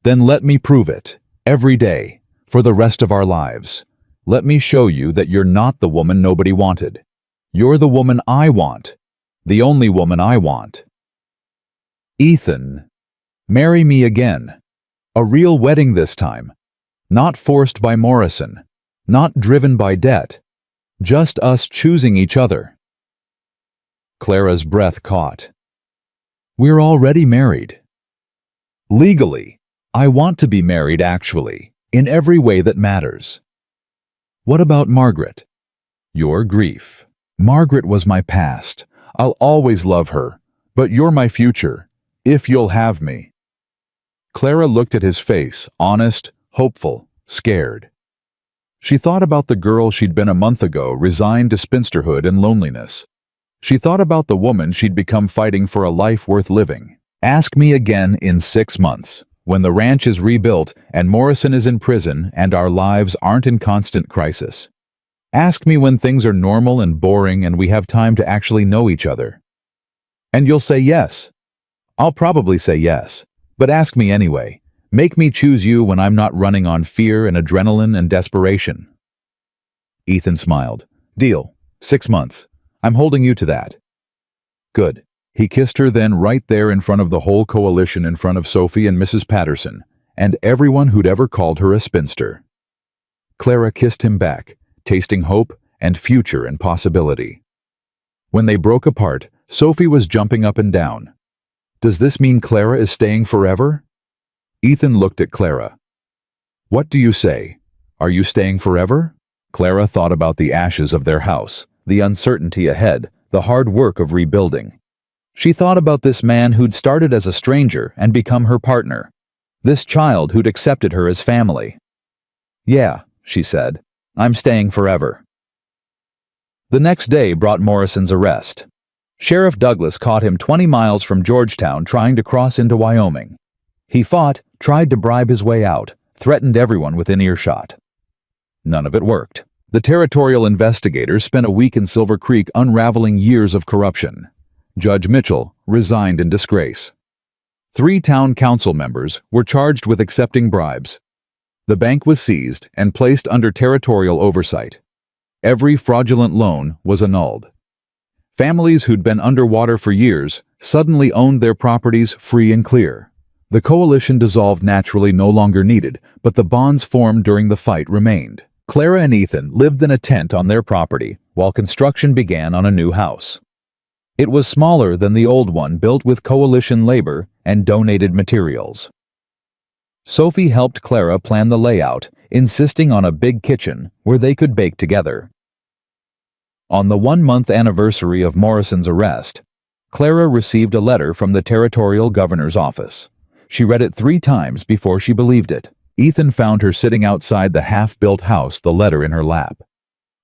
Then let me prove it, every day, for the rest of our lives. Let me show you that you're not the woman nobody wanted. You're the woman I want, the only woman I want. Ethan, marry me again. A real wedding this time. Not forced by Morrison, not driven by debt. Just us choosing each other. Clara's breath caught. We're already married. Legally, I want to be married actually, in every way that matters. What about Margaret? Your grief. Margaret was my past. I'll always love her, but you're my future, if you'll have me. Clara looked at his face, honest, hopeful, scared. She thought about the girl she'd been a month ago, resigned to spinsterhood and loneliness. She thought about the woman she'd become fighting for a life worth living. Ask me again in 6 months, when the ranch is rebuilt and Morrison is in prison and our lives aren't in constant crisis. Ask me when things are normal and boring and we have time to actually know each other. And you'll say yes. I'll probably say yes, but ask me anyway. Make me choose you when I'm not running on fear and adrenaline and desperation. Ethan smiled. Deal. 6 months. I'm holding you to that. Good. He kissed her then right there in front of the whole coalition, in front of Sophie and Mrs. Patterson, and everyone who'd ever called her a spinster. Clara kissed him back, tasting hope and future and possibility. When they broke apart, Sophie was jumping up and down. Does this mean Clara is staying forever? Ethan looked at Clara. What do you say? Are you staying forever? Clara thought about the ashes of their house, the uncertainty ahead, the hard work of rebuilding. She thought about this man who'd started as a stranger and become her partner, this child who'd accepted her as family. Yeah, she said, I'm staying forever. The next day brought Morrison's arrest. Sheriff Douglas caught him 20 miles from Georgetown trying to cross into Wyoming. He fought, tried to bribe his way out, threatened everyone within earshot. None of it worked. The territorial investigators spent a week in Silver Creek unraveling years of corruption. Judge Mitchell resigned in disgrace. 3 town council members were charged with accepting bribes. The bank was seized and placed under territorial oversight. Every fraudulent loan was annulled. Families who'd been underwater for years suddenly owned their properties free and clear. The coalition dissolved naturally, no longer needed, but the bonds formed during the fight remained. Clara and Ethan lived in a tent on their property while construction began on a new house. It was smaller than the old one, built with coalition labor and donated materials. Sophie helped Clara plan the layout, insisting on a big kitchen where they could bake together. On the 1-month anniversary of Morrison's arrest, Clara received a letter from the territorial governor's office. She read it 3 times before she believed it. Ethan found her sitting outside the half-built house, the letter in her lap.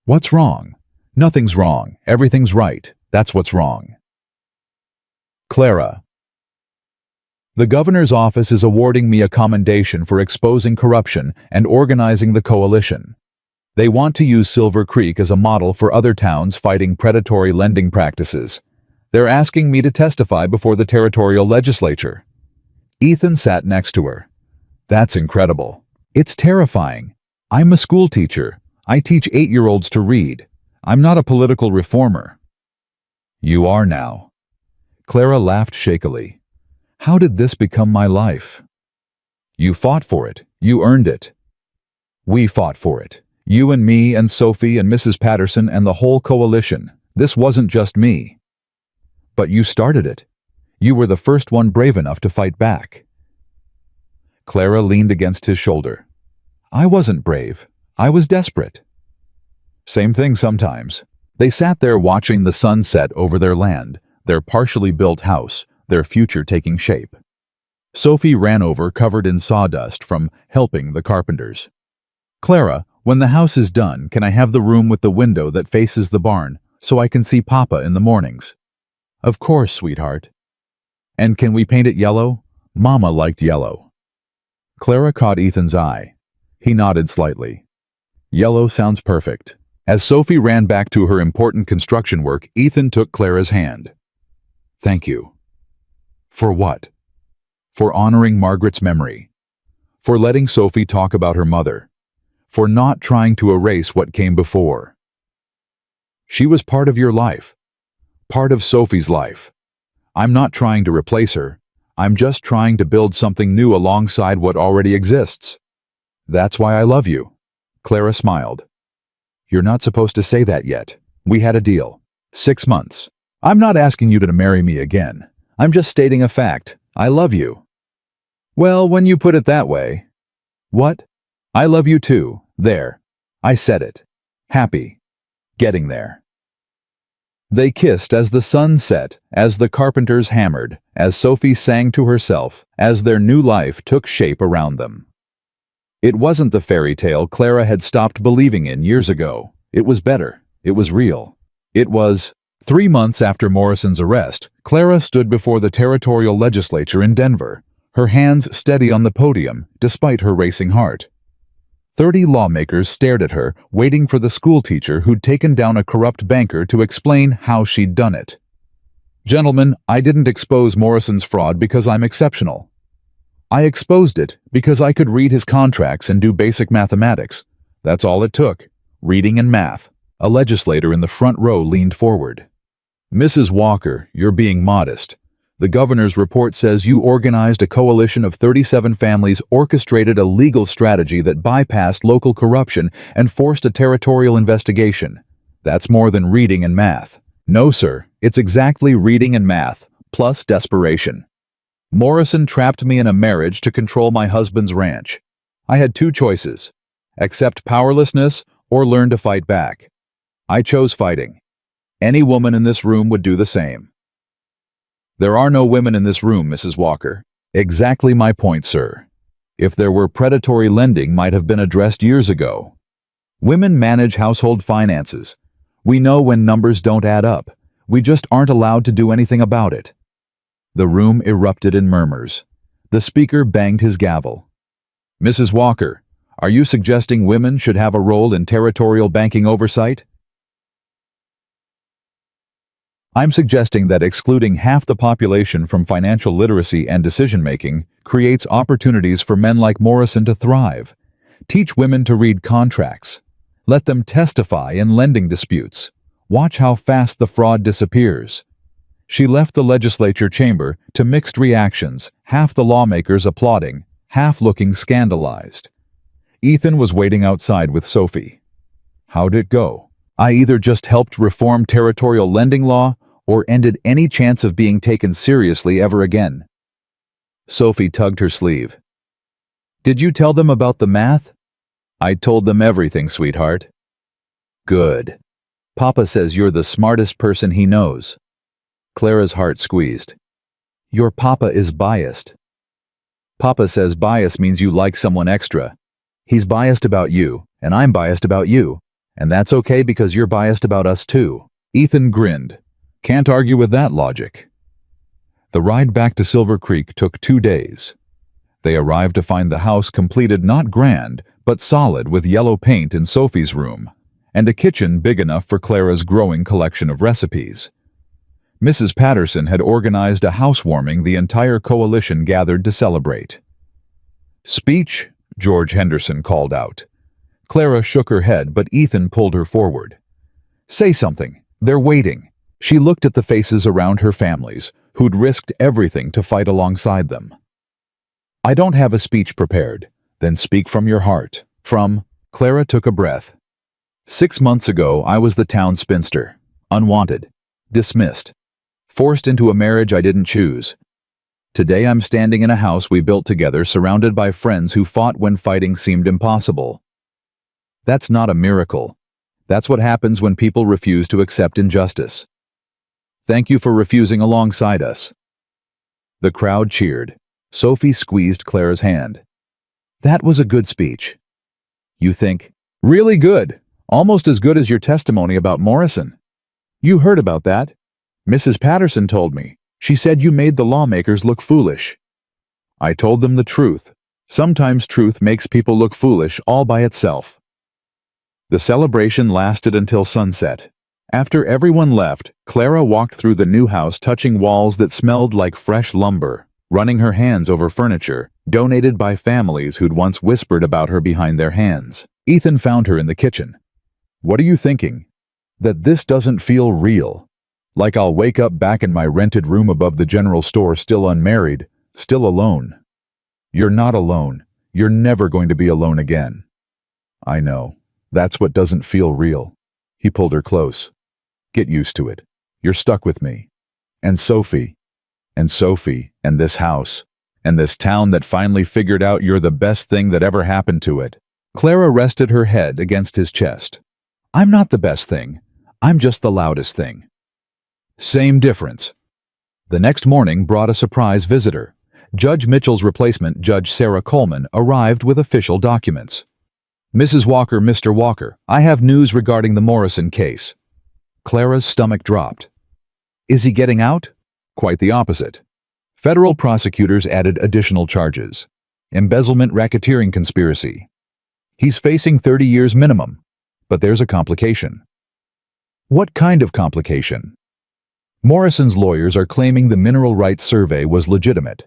What's wrong? Nothing's wrong. Everything's right. That's what's wrong. Clara. The governor's office is awarding me a commendation for exposing corruption and organizing the coalition. They want to use Silver Creek as a model for other towns fighting predatory lending practices. They're asking me to testify before the territorial legislature. Ethan sat next to her. That's incredible. It's terrifying. I'm a school teacher. I teach 8-year-olds to read. I'm not a political reformer. You are now. Clara laughed shakily. How did this become my life? You fought for it. You earned it. We fought for it. You and me and Sophie and Mrs. Patterson and the whole coalition. This wasn't just me. But you started it. You were the first one brave enough to fight back. Clara leaned against his shoulder. I wasn't brave. I was desperate. Same thing sometimes. They sat there watching the sun set over their land, their partially built house, their future taking shape. Sophie ran over, covered in sawdust from helping the carpenters. "Clara, when the house is done, can I have the room with the window that faces the barn so I can see Papa in the mornings?" "Of course, sweetheart." "And can we paint it yellow? Mama liked yellow." Clara caught Ethan's eye. He nodded slightly. "Yellow sounds perfect." As Sophie ran back to her important construction work, Ethan took Clara's hand. "Thank you." "For what?" "For honoring Margaret's memory. For letting Sophie talk about her mother. For not trying to erase what came before. She was part of your life. Part of Sophie's life. I'm not trying to replace her. I'm just trying to build something new alongside what already exists. That's why I love you." Clara smiled. "You're not supposed to say that yet. We had a deal. 6 months. I'm not asking you to marry me again. I'm just stating a fact. I love you." "Well, when you put it that way." "What?" "I love you too. There. I said it. Happy. Getting there." They kissed as the sun set, as the carpenters hammered, as Sophie sang to herself, as their new life took shape around them. It wasn't the fairy tale Clara had stopped believing in years ago. It was better. It was real. It was 3 months after Morrison's arrest. Clara stood before the territorial legislature in Denver, her hands steady on the podium despite her racing heart. 30 lawmakers stared at her, waiting for the schoolteacher who'd taken down a corrupt banker to explain how she'd done it. "Gentlemen, I didn't expose Morrison's fraud because I'm exceptional. I exposed it because I could read his contracts and do basic mathematics. That's all it took. Reading and math." A legislator in the front row leaned forward. "Mrs. Walker, you're being modest. The governor's report says you organized a coalition of 37 families, orchestrated a legal strategy that bypassed local corruption and forced a territorial investigation. That's more than reading and math." "No, sir, it's exactly reading and math, plus desperation. Morrison trapped me in a marriage to control my husband's ranch. I had 2 choices: accept powerlessness or learn to fight back. I chose fighting. Any woman in this room would do the same." "There are no women in this room, Mrs. Walker." "Exactly my point, sir. If there were, predatory lending might have been addressed years ago. Women manage household finances. We know when numbers don't add up. We just aren't allowed to do anything about it." The room erupted in murmurs. The speaker banged his gavel. "Mrs. Walker, are you suggesting women should have a role in territorial banking oversight?" "I'm suggesting that excluding half the population from financial literacy and decision-making creates opportunities for men like Morrison to thrive. Teach women to read contracts. Let them testify in lending disputes. Watch how fast the fraud disappears." She left the legislature chamber to mixed reactions, half the lawmakers applauding, half looking scandalized. Ethan was waiting outside with Sophie. "How'd it go?" "I either just helped reform territorial lending law or ended any chance of being taken seriously ever again." Sophie tugged her sleeve. "Did you tell them about the math?" "I told them everything, sweetheart." "Good. Papa says you're the smartest person he knows." Clara's heart squeezed. "Your papa is biased." "Papa says bias means you like someone extra. He's biased about you, and I'm biased about you, and that's okay because you're biased about us too." Ethan grinned. "Can't argue with that logic." The ride back to Silver Creek took 2 days. They arrived to find the house completed, not grand, but solid, with yellow paint in Sophie's room, and a kitchen big enough for Clara's growing collection of recipes. Mrs. Patterson had organized a housewarming the entire coalition gathered to celebrate. "Speech," George Henderson called out. Clara shook her head, but Ethan pulled her forward. "Say something. They're waiting." She looked at the faces around her families, who'd risked everything to fight alongside them. "I don't have a speech prepared." "Then speak from your heart." Clara took a breath. 6 months ago, I was the town spinster. Unwanted. Dismissed. Forced into a marriage I didn't choose. Today I'm standing in a house we built together, surrounded by friends who fought when fighting seemed impossible. That's not a miracle. That's what happens when people refuse to accept injustice. Thank you for refusing alongside us. The crowd cheered. Sophie squeezed Clara's hand. That was a good speech. You think? Really good. Almost as good as your testimony about Morrison. You heard about that? Mrs. Patterson told me. She said you made the lawmakers look foolish. I told them the truth. Sometimes truth makes people look foolish all by itself. The celebration lasted until sunset. After everyone left, Clara walked through the new house touching walls that smelled like fresh lumber, running her hands over furniture, donated by families who'd once whispered about her behind their hands. Ethan found her in the kitchen. What are you thinking? That this doesn't feel real. Like I'll wake up back in my rented room above the general store still unmarried, still alone. You're not alone. You're never going to be alone again. I know. That's what doesn't feel real. He pulled her close. Get used to it. You're stuck with me. And Sophie. And Sophie. And this house. And this town that finally figured out you're the best thing that ever happened to it. Clara rested her head against his chest. I'm not the best thing. I'm just the loudest thing. Same difference. The next morning brought a surprise visitor. Judge Mitchell's replacement, Judge Sarah Coleman, arrived with official documents. Mrs. Walker, Mr. Walker, I have news regarding the Morrison case. Clara's stomach dropped. Is he getting out? Quite the opposite. Federal prosecutors added additional charges. Embezzlement, racketeering conspiracy. He's facing 30 years minimum. But there's a complication. What kind of complication? Morrison's lawyers are claiming the mineral rights survey was legitimate.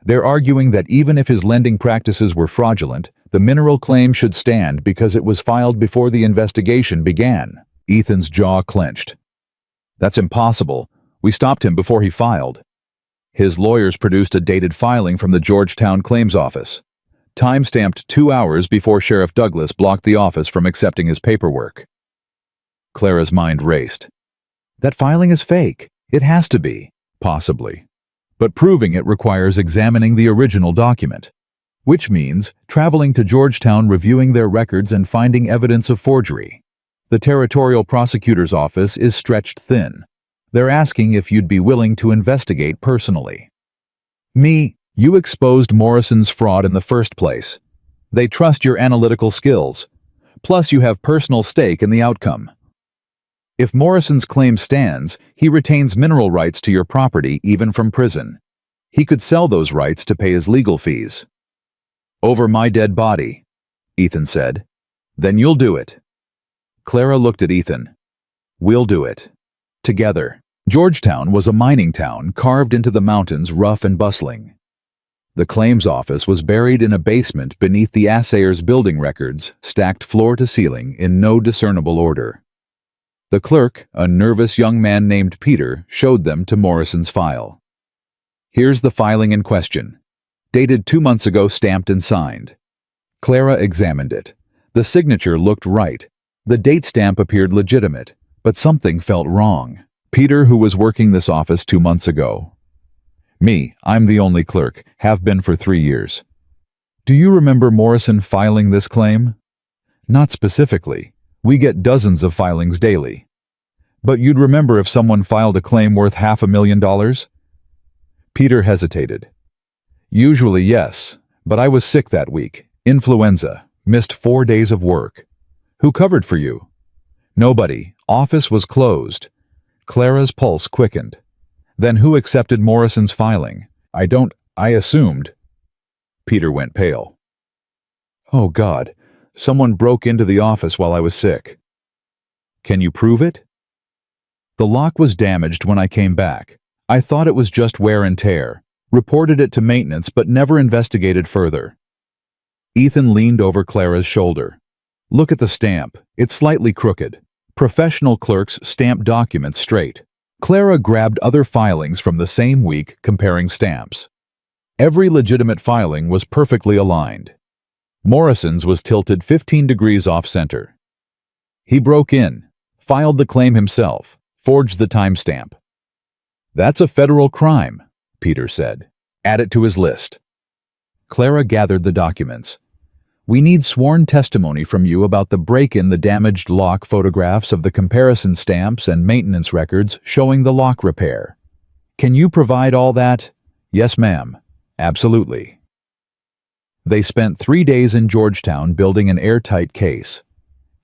They're arguing that even if his lending practices were fraudulent, the mineral claim should stand because it was filed before the investigation began. Ethan's jaw clenched. That's impossible. We stopped him before he filed. His lawyers produced a dated filing from the Georgetown Claims Office, time-stamped 2 hours before Sheriff Douglas blocked the office from accepting his paperwork. Clara's mind raced. That filing is fake. It has to be. Possibly. But proving it requires examining the original document, which means traveling to Georgetown, reviewing their records, and finding evidence of forgery. The territorial prosecutor's office is stretched thin. They're asking if you'd be willing to investigate personally. Me, you exposed Morrison's fraud in the first place. They trust your analytical skills. Plus, you have personal stake in the outcome. If Morrison's claim stands, he retains mineral rights to your property even from prison. He could sell those rights to pay his legal fees. Over my dead body, Ethan said. Then you'll do it. Clara looked at Ethan. We'll do it. Together. Georgetown was a mining town carved into the mountains, rough and bustling. The claims office was buried in a basement beneath the assayer's building records, stacked floor to ceiling in no discernible order. The clerk, a nervous young man named Peter, showed them to Morrison's file. Here's the filing in question. Dated 2 months ago, stamped and signed. Clara examined it. The signature looked right. The date stamp appeared legitimate, but something felt wrong. Peter, who was working this office 2 months ago. Me, I'm the only clerk, have been for 3 years. Do you remember Morrison filing this claim? Not specifically. We get dozens of filings daily. But you'd remember if someone filed a claim worth $500,000? Peter hesitated. Usually yes, but I was sick that week. Influenza. Missed 4 days of work. Who covered for you? Nobody. Office was closed. Clara's pulse quickened. Then who accepted Morrison's filing? I assumed. Peter went pale. Oh God, someone broke into the office while I was sick. Can you prove it? The lock was damaged when I came back. I thought it was just wear and tear. Reported it to maintenance but never investigated further. Ethan leaned over Clara's shoulder. Look at the stamp. It's slightly crooked. Professional clerks stamp documents straight. Clara grabbed other filings from the same week, comparing stamps. Every legitimate filing was perfectly aligned. Morrison's was tilted 15 degrees off-center. He broke in, filed the claim himself, forged the timestamp. That's a federal crime, Peter said. Add it to his list. Clara gathered the documents. We need sworn testimony from you about the break-in, the damaged lock, photographs of the comparison stamps and maintenance records showing the lock repair. Can you provide all that? Yes, ma'am. Absolutely. They spent 3 days in Georgetown building an airtight case.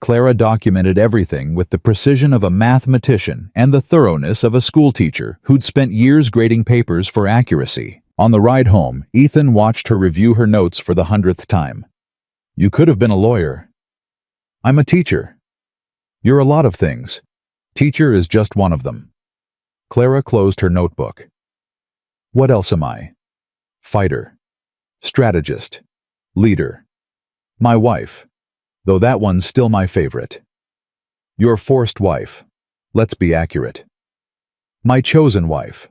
Clara documented everything with the precision of a mathematician and the thoroughness of a schoolteacher who'd spent years grading papers for accuracy. On the ride home, Ethan watched her review her notes for the 100th time. You could have been a lawyer. I'm a teacher. You're a lot of things. Teacher is just one of them. Clara closed her notebook. What else am I? Fighter. Strategist. Leader. My wife. Though that one's still my favorite. Your forced wife. Let's be accurate. My chosen wife.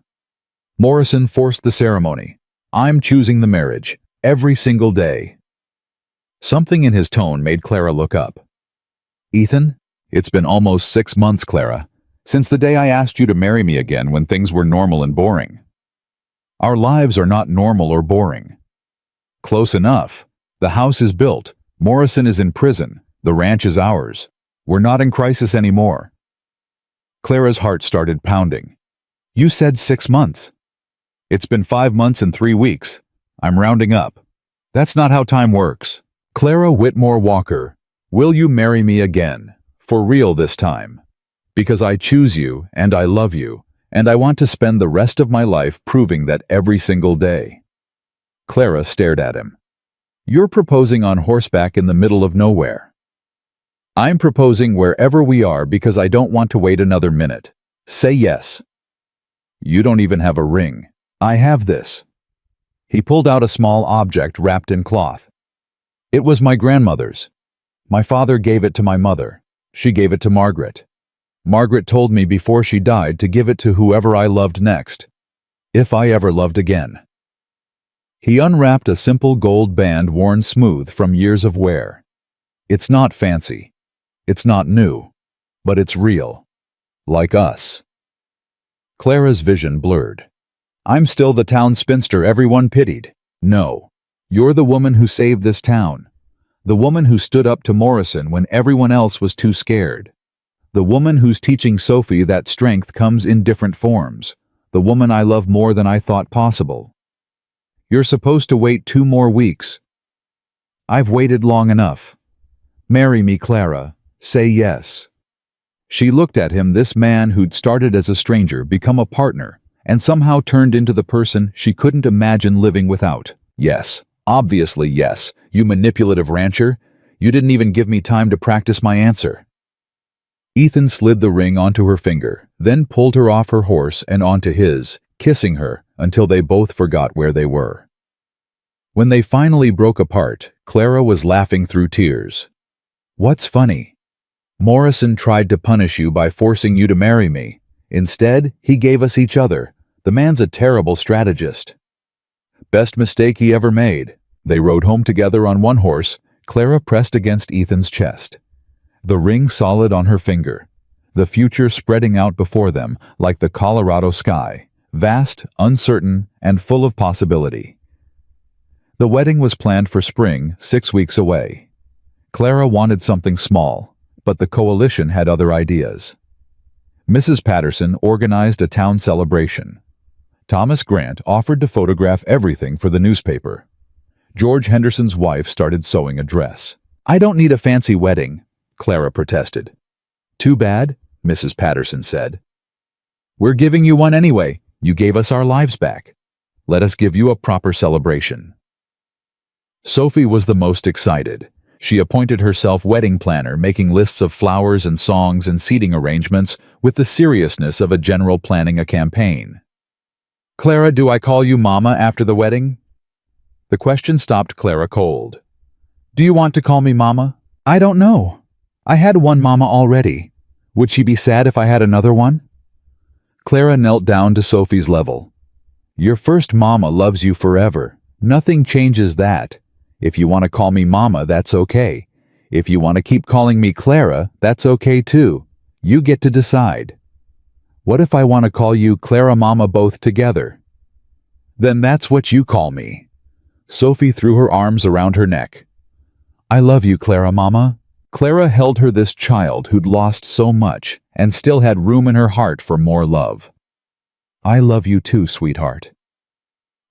Morrison forced the ceremony. I'm choosing the marriage. Every single day. Something in his tone made Clara look up. Ethan, it's been almost 6 months, Clara, since the day I asked you to marry me again when things were normal and boring. Our lives are not normal or boring. Close enough. The house is built. Morrison is in prison. The ranch is ours. We're not in crisis anymore. Clara's heart started pounding. You said 6 months. It's been 5 months and 3 weeks. I'm rounding up. That's not how time works. Clara Whitmore Walker, will you marry me again? For real this time. Because I choose you and I love you, and I want to spend the rest of my life proving that every single day. Clara stared at him. You're proposing on horseback in the middle of nowhere. I'm proposing wherever we are because I don't want to wait another minute. Say yes. You don't even have a ring. I have this. He pulled out a small object wrapped in cloth. It was my grandmother's. My father gave it to my mother. She gave it to Margaret. Margaret told me before she died to give it to whoever I loved next, if I ever loved again. He unwrapped a simple gold band worn smooth from years of wear. It's not fancy. It's not new. But it's real. Like us. Clara's vision blurred. I'm still the town spinster everyone pitied. No. You're the woman who saved this town. The woman who stood up to Morrison when everyone else was too scared. The woman who's teaching Sophie that strength comes in different forms. The woman I love more than I thought possible. You're supposed to wait 2 more weeks. I've waited long enough. Marry me, Clara. Say yes. She looked at him, this man who'd started as a stranger, become a partner, and somehow turned into the person she couldn't imagine living without. Yes. Obviously yes. You manipulative rancher. You didn't even give me time to practice my answer. Ethan slid the ring onto her finger, then pulled her off her horse and onto his, kissing her until they both forgot where they were. When they finally broke apart, Clara was laughing through tears. What's funny? Morrison tried to punish you by forcing you to marry me. Instead, he gave us each other. The man's a terrible strategist. Best mistake he ever made. They rode home together on one horse, Clara pressed against Ethan's chest. The ring solid on her finger. The future spreading out before them like the Colorado sky, vast, uncertain, and full of possibility. The wedding was planned for spring, 6 weeks away. Clara wanted something small, but the coalition had other ideas. Mrs. Patterson organized a town celebration. Thomas Grant offered to photograph everything for the newspaper. George Henderson's wife started sewing a dress. I don't need a fancy wedding, Clara protested. Too bad, Mrs. Patterson said. We're giving you one anyway. You gave us our lives back. Let us give you a proper celebration. Sophie was the most excited. She appointed herself wedding planner, making lists of flowers and songs and seating arrangements with the seriousness of a general planning a campaign. Clara, do I call you Mama after the wedding? The question stopped Clara cold. Do you want to call me Mama? I don't know. I had one Mama already. Would she be sad if I had another one? Clara knelt down to Sophie's level. Your first Mama loves you forever. Nothing changes that. If you want to call me Mama, that's okay. If you want to keep calling me Clara, that's okay too. You get to decide. What if I want to call you Clara Mama both together? Then that's what you call me. Sophie threw her arms around her neck. I love you, Clara Mama. Clara held her, this child who'd lost so much and still had room in her heart for more love. I love you too, sweetheart.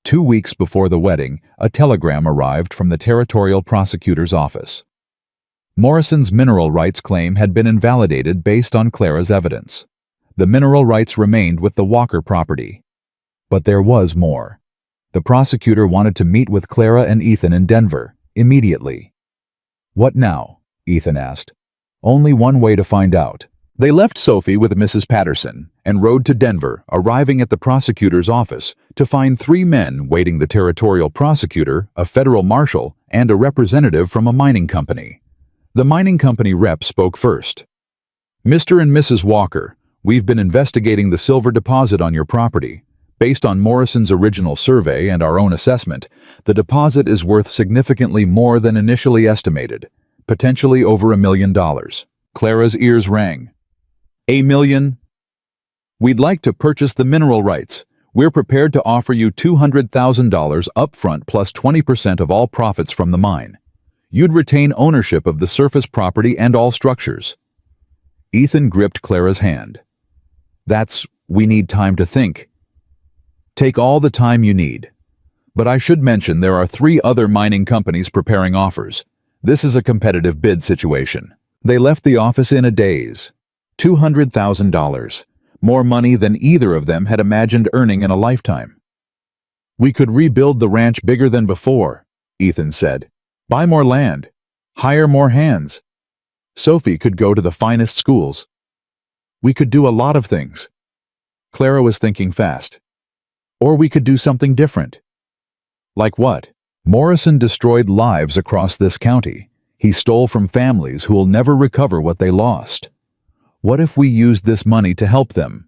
2 weeks before the wedding, a telegram arrived from the territorial prosecutor's office. Morrison's mineral rights claim had been invalidated based on Clara's evidence. The mineral rights remained with the Walker property. But there was more. The prosecutor wanted to meet with Clara and Ethan in Denver, immediately. "What now?" Ethan asked. "Only one way to find out." They left Sophie with Mrs. Patterson and rode to Denver, arriving at the prosecutor's office to find 3 men waiting: the territorial prosecutor, a federal marshal, and a representative from a mining company. The mining company rep spoke first. "Mr. and Mrs. Walker, we've been investigating the silver deposit on your property. Based on Morrison's original survey and our own assessment, the deposit is worth significantly more than initially estimated, potentially over $1 million. Clara's ears rang. "$1 million? We'd like to purchase the mineral rights. We're prepared to offer you $200,000 upfront plus 20% of all profits from the mine. You'd retain ownership of the surface property and all structures." Ethan gripped Clara's hand. We need time to think." "Take all the time you need. But I should mention there are 3 other mining companies preparing offers. This is a competitive bid situation." They left the office in a daze. $200,000. More money than either of them had imagined earning in a lifetime. "We could rebuild the ranch bigger than before," Ethan said. "Buy more land. Hire more hands. Sophie could go to the finest schools. We could do a lot of things." Clara was thinking fast. "Or we could do something different." "Like what?" "Morrison destroyed lives across this county. He stole from families who will never recover what they lost. What if we used this money to help them?"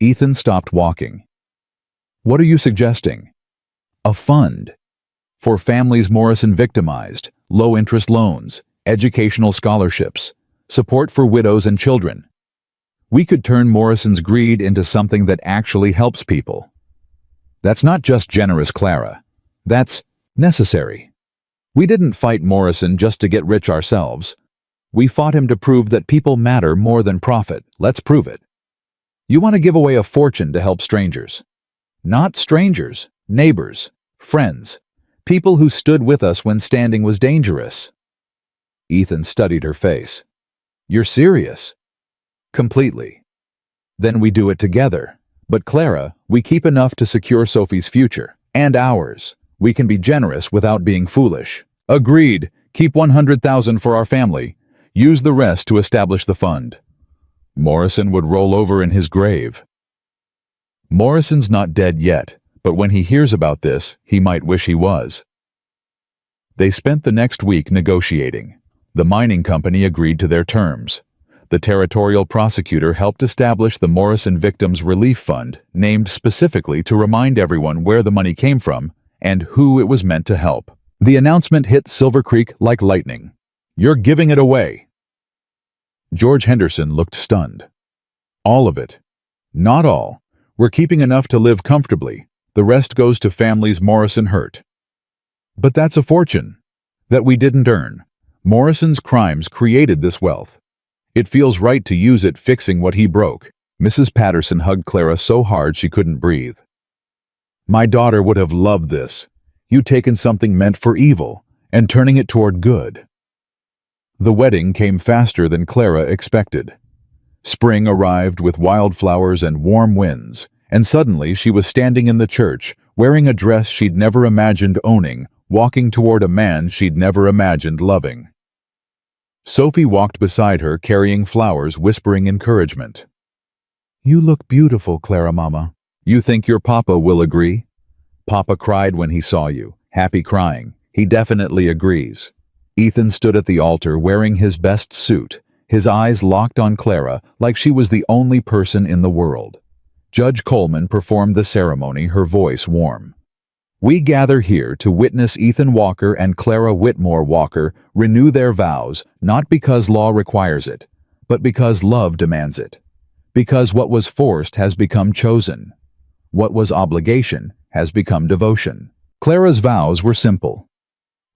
Ethan stopped walking. "What are you suggesting?" "A fund. For families Morrison victimized, low-interest loans, educational scholarships, support for widows and children. We could turn Morrison's greed into something that actually helps people." "That's not just generous, Clara. That's necessary. We didn't fight Morrison just to get rich ourselves. We fought him to prove that people matter more than profit. Let's prove it. You want to give away a fortune to help strangers. Not strangers, neighbors, friends, people who stood with us when standing was dangerous." Ethan studied her face. "You're serious?" "Completely." "Then we do it together. But Clara, we keep enough to secure Sophie's future, and ours. We can be generous without being foolish." "Agreed. Keep $100,000 for our family. Use the rest to establish the fund." Morrison would roll over in his grave. Morrison's not dead yet, but when he hears about this, he might wish he was. They spent the next week negotiating. The mining company agreed to their terms. The territorial prosecutor helped establish the Morrison Victims Relief Fund, named specifically to remind everyone where the money came from and who it was meant to help. The announcement hit Silver Creek like lightning. "You're giving it away." George Henderson looked stunned. "All of it." "Not all. We're keeping enough to live comfortably. The rest goes to families Morrison hurt." "But that's a fortune that we didn't earn. Morrison's crimes created this wealth. It feels right to use it fixing what he broke." Mrs. Patterson hugged Clara so hard she couldn't breathe. "My daughter would have loved this. You taken something meant for evil and turning it toward good." The wedding came faster than Clara expected. Spring arrived with wildflowers and warm winds, and suddenly she was standing in the church, wearing a dress she'd never imagined owning, walking toward a man she'd never imagined loving. Sophie walked beside her, carrying flowers, whispering encouragement. "You look beautiful, Clara Mama. You think your papa will agree?" "Papa cried when he saw you, happy crying. He definitely agrees." Ethan stood at the altar wearing his best suit, his eyes locked on Clara like she was the only person in the world. Judge Coleman performed the ceremony, her voice warm. "We gather here to witness Ethan Walker and Clara Whitmore Walker renew their vows, not because law requires it, but because love demands it. Because what was forced has become chosen. What was obligation has become devotion." Clara's vows were simple.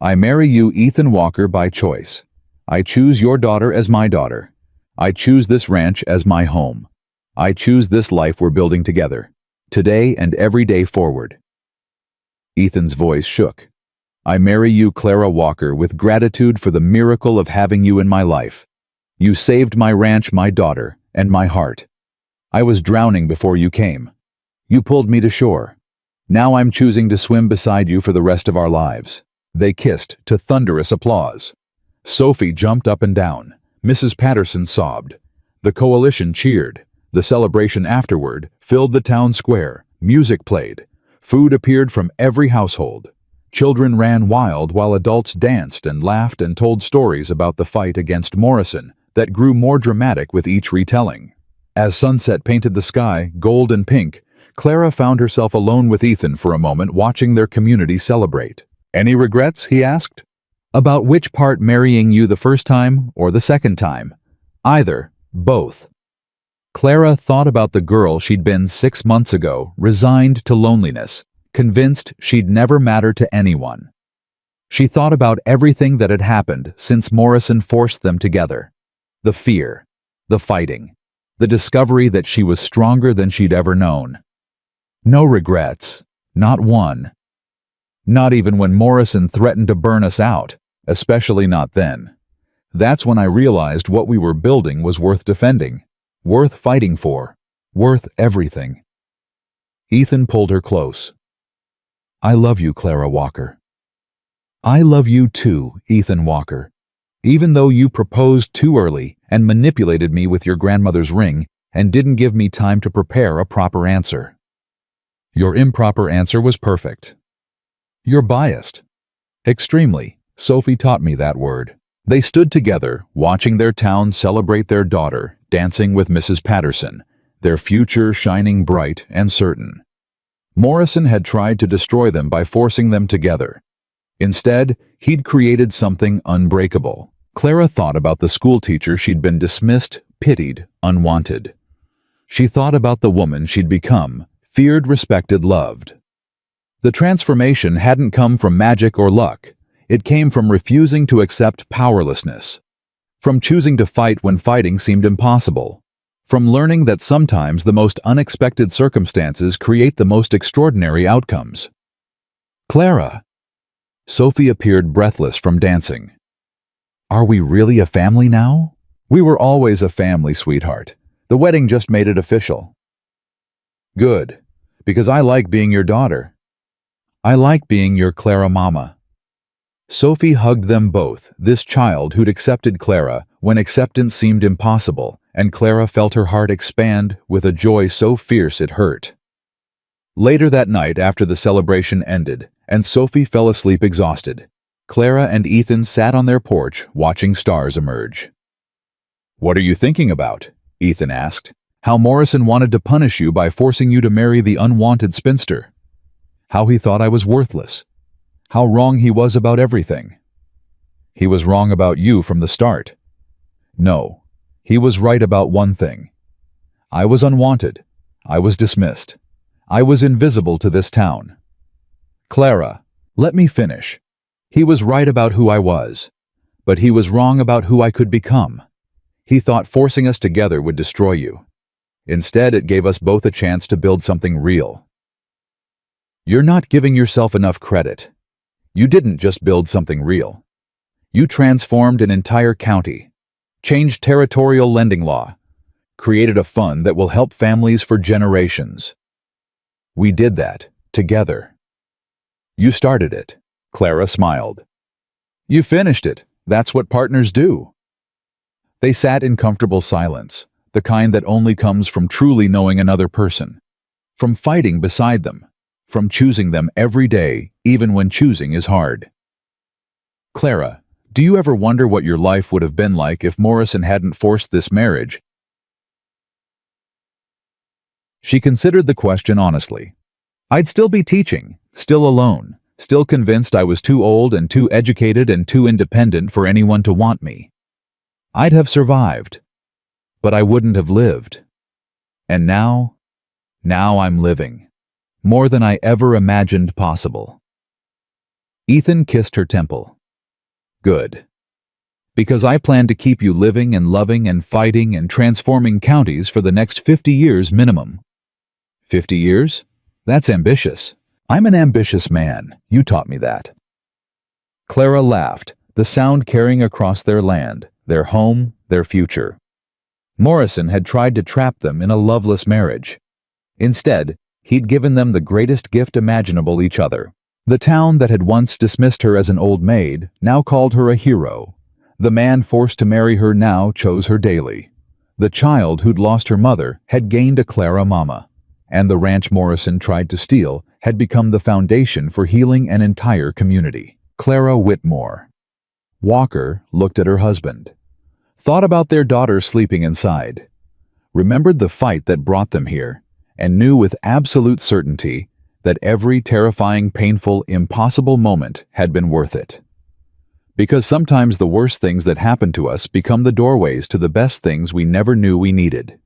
"I marry you, Ethan Walker, by choice. I choose your daughter as my daughter. I choose this ranch as my home. I choose this life we're building together, today and every day forward." Ethan's voice shook. I marry you, Clara Walker, with gratitude for the miracle of having you in my life. You saved my ranch, my daughter, and my heart. I was drowning before you came. You pulled me to shore. Now I'm choosing to swim beside you for the rest of our lives. They kissed to thunderous applause. Sophie jumped up and down. Mrs. Patterson sobbed. The coalition cheered. The celebration afterward filled the town square. Music played. Food appeared from every household. Children ran wild while adults danced and laughed and told stories about the fight against Morrison that grew more dramatic with each retelling. As sunset painted the sky gold and pink, Clara found herself alone with Ethan for a moment, watching their community celebrate. Any regrets? He asked. About which part, marrying you the first time or the second time? Either. Both. Clara thought about the girl she'd been 6 months ago, resigned to loneliness, convinced she'd never matter to anyone. She thought about everything that had happened since Morrison forced them together. The fear, the fighting, the discovery that she was stronger than she'd ever known. No regrets, not one. Not even when Morrison threatened to burn us out, especially not then. That's when I realized what we were building was worth defending, worth fighting for, worth everything. Ethan pulled her close. I love you, Clara Walker. I love you too, Ethan Walker. Even though you proposed too early and manipulated me with your grandmother's ring and didn't give me time to prepare a proper answer. Your improper answer was perfect. You're biased. Extremely. Sophie taught me that word. They stood together, watching their town celebrate their daughter, dancing with Mrs. Patterson, their future shining bright and certain. Morrison had tried to destroy them by forcing them together. Instead, he'd created something unbreakable. Clara thought about the schoolteacher she'd been dismissed, pitied, unwanted. She thought about the woman she'd become, feared, respected, loved. The transformation hadn't come from magic or luck. It came from refusing to accept powerlessness, from choosing to fight when fighting seemed impossible, from learning that sometimes the most unexpected circumstances create the most extraordinary outcomes. Clara! Sophie appeared breathless from dancing. Are we really a family now? We were always a family, sweetheart. The wedding just made it official. Good, because I like being your daughter. I like being your Clara mama. Sophie hugged them both, this child who'd accepted Clara when acceptance seemed impossible, and Clara felt her heart expand with a joy so fierce it hurt. Later that night, after the celebration ended, and Sophie fell asleep exhausted, Clara and Ethan sat on their porch watching stars emerge. What are you thinking about? Ethan asked. How Morrison wanted to punish you by forcing you to marry the unwanted spinster. How he thought I was worthless. How wrong he was about everything. He was wrong about you from the start. No, he was right about one thing. I was unwanted. I was dismissed. I was invisible to this town. Clara, let me finish. He was right about who I was, but he was wrong about who I could become. He thought forcing us together would destroy you. Instead, it gave us both a chance to build something real. You're not giving yourself enough credit. You didn't just build something real. You transformed an entire county, changed territorial lending law, created a fund that will help families for generations. We did that, together. You started it. Clara smiled. You finished it. That's what partners do. They sat in comfortable silence, the kind that only comes from truly knowing another person, from fighting beside them, from choosing them every day, even when choosing is hard. Clara, do you ever wonder what your life would have been like if Morrison hadn't forced this marriage? She considered the question honestly. I'd still be teaching, still alone, still convinced I was too old and too educated and too independent for anyone to want me. I'd have survived, but I wouldn't have lived. And now I'm living, more than I ever imagined possible. Ethan kissed her temple. Good. Because I plan to keep you living and loving and fighting and transforming counties for the next 50 years minimum. 50 years? That's ambitious. I'm an ambitious man. You taught me that. Clara laughed, the sound carrying across their land, their home, their future. Morrison had tried to trap them in a loveless marriage. Instead, he'd given them the greatest gift imaginable, each other. The town that had once dismissed her as an old maid now called her a hero. The man forced to marry her now chose her daily. The child who'd lost her mother had gained a Clara mama. And the ranch Morrison tried to steal had become the foundation for healing an entire community. Clara Whitmore. Walker looked at her husband. Thought about their daughter sleeping inside. Remembered the fight that brought them here, and knew with absolute certainty that every terrifying, painful, impossible moment had been worth it. Because sometimes the worst things that happen to us become the doorways to the best things we never knew we needed.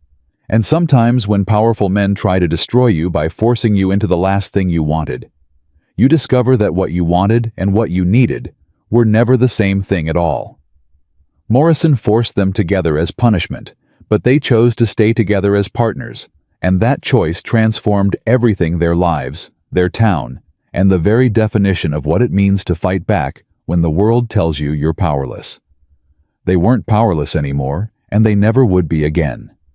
And sometimes when powerful men try to destroy you by forcing you into the last thing you wanted, you discover that what you wanted and what you needed were never the same thing at all. Morrison forced them together as punishment, but they chose to stay together as partners, and that choice transformed everything: their lives, their town, and the very definition of what it means to fight back when the world tells you you're powerless. They weren't powerless anymore, and they never would be again.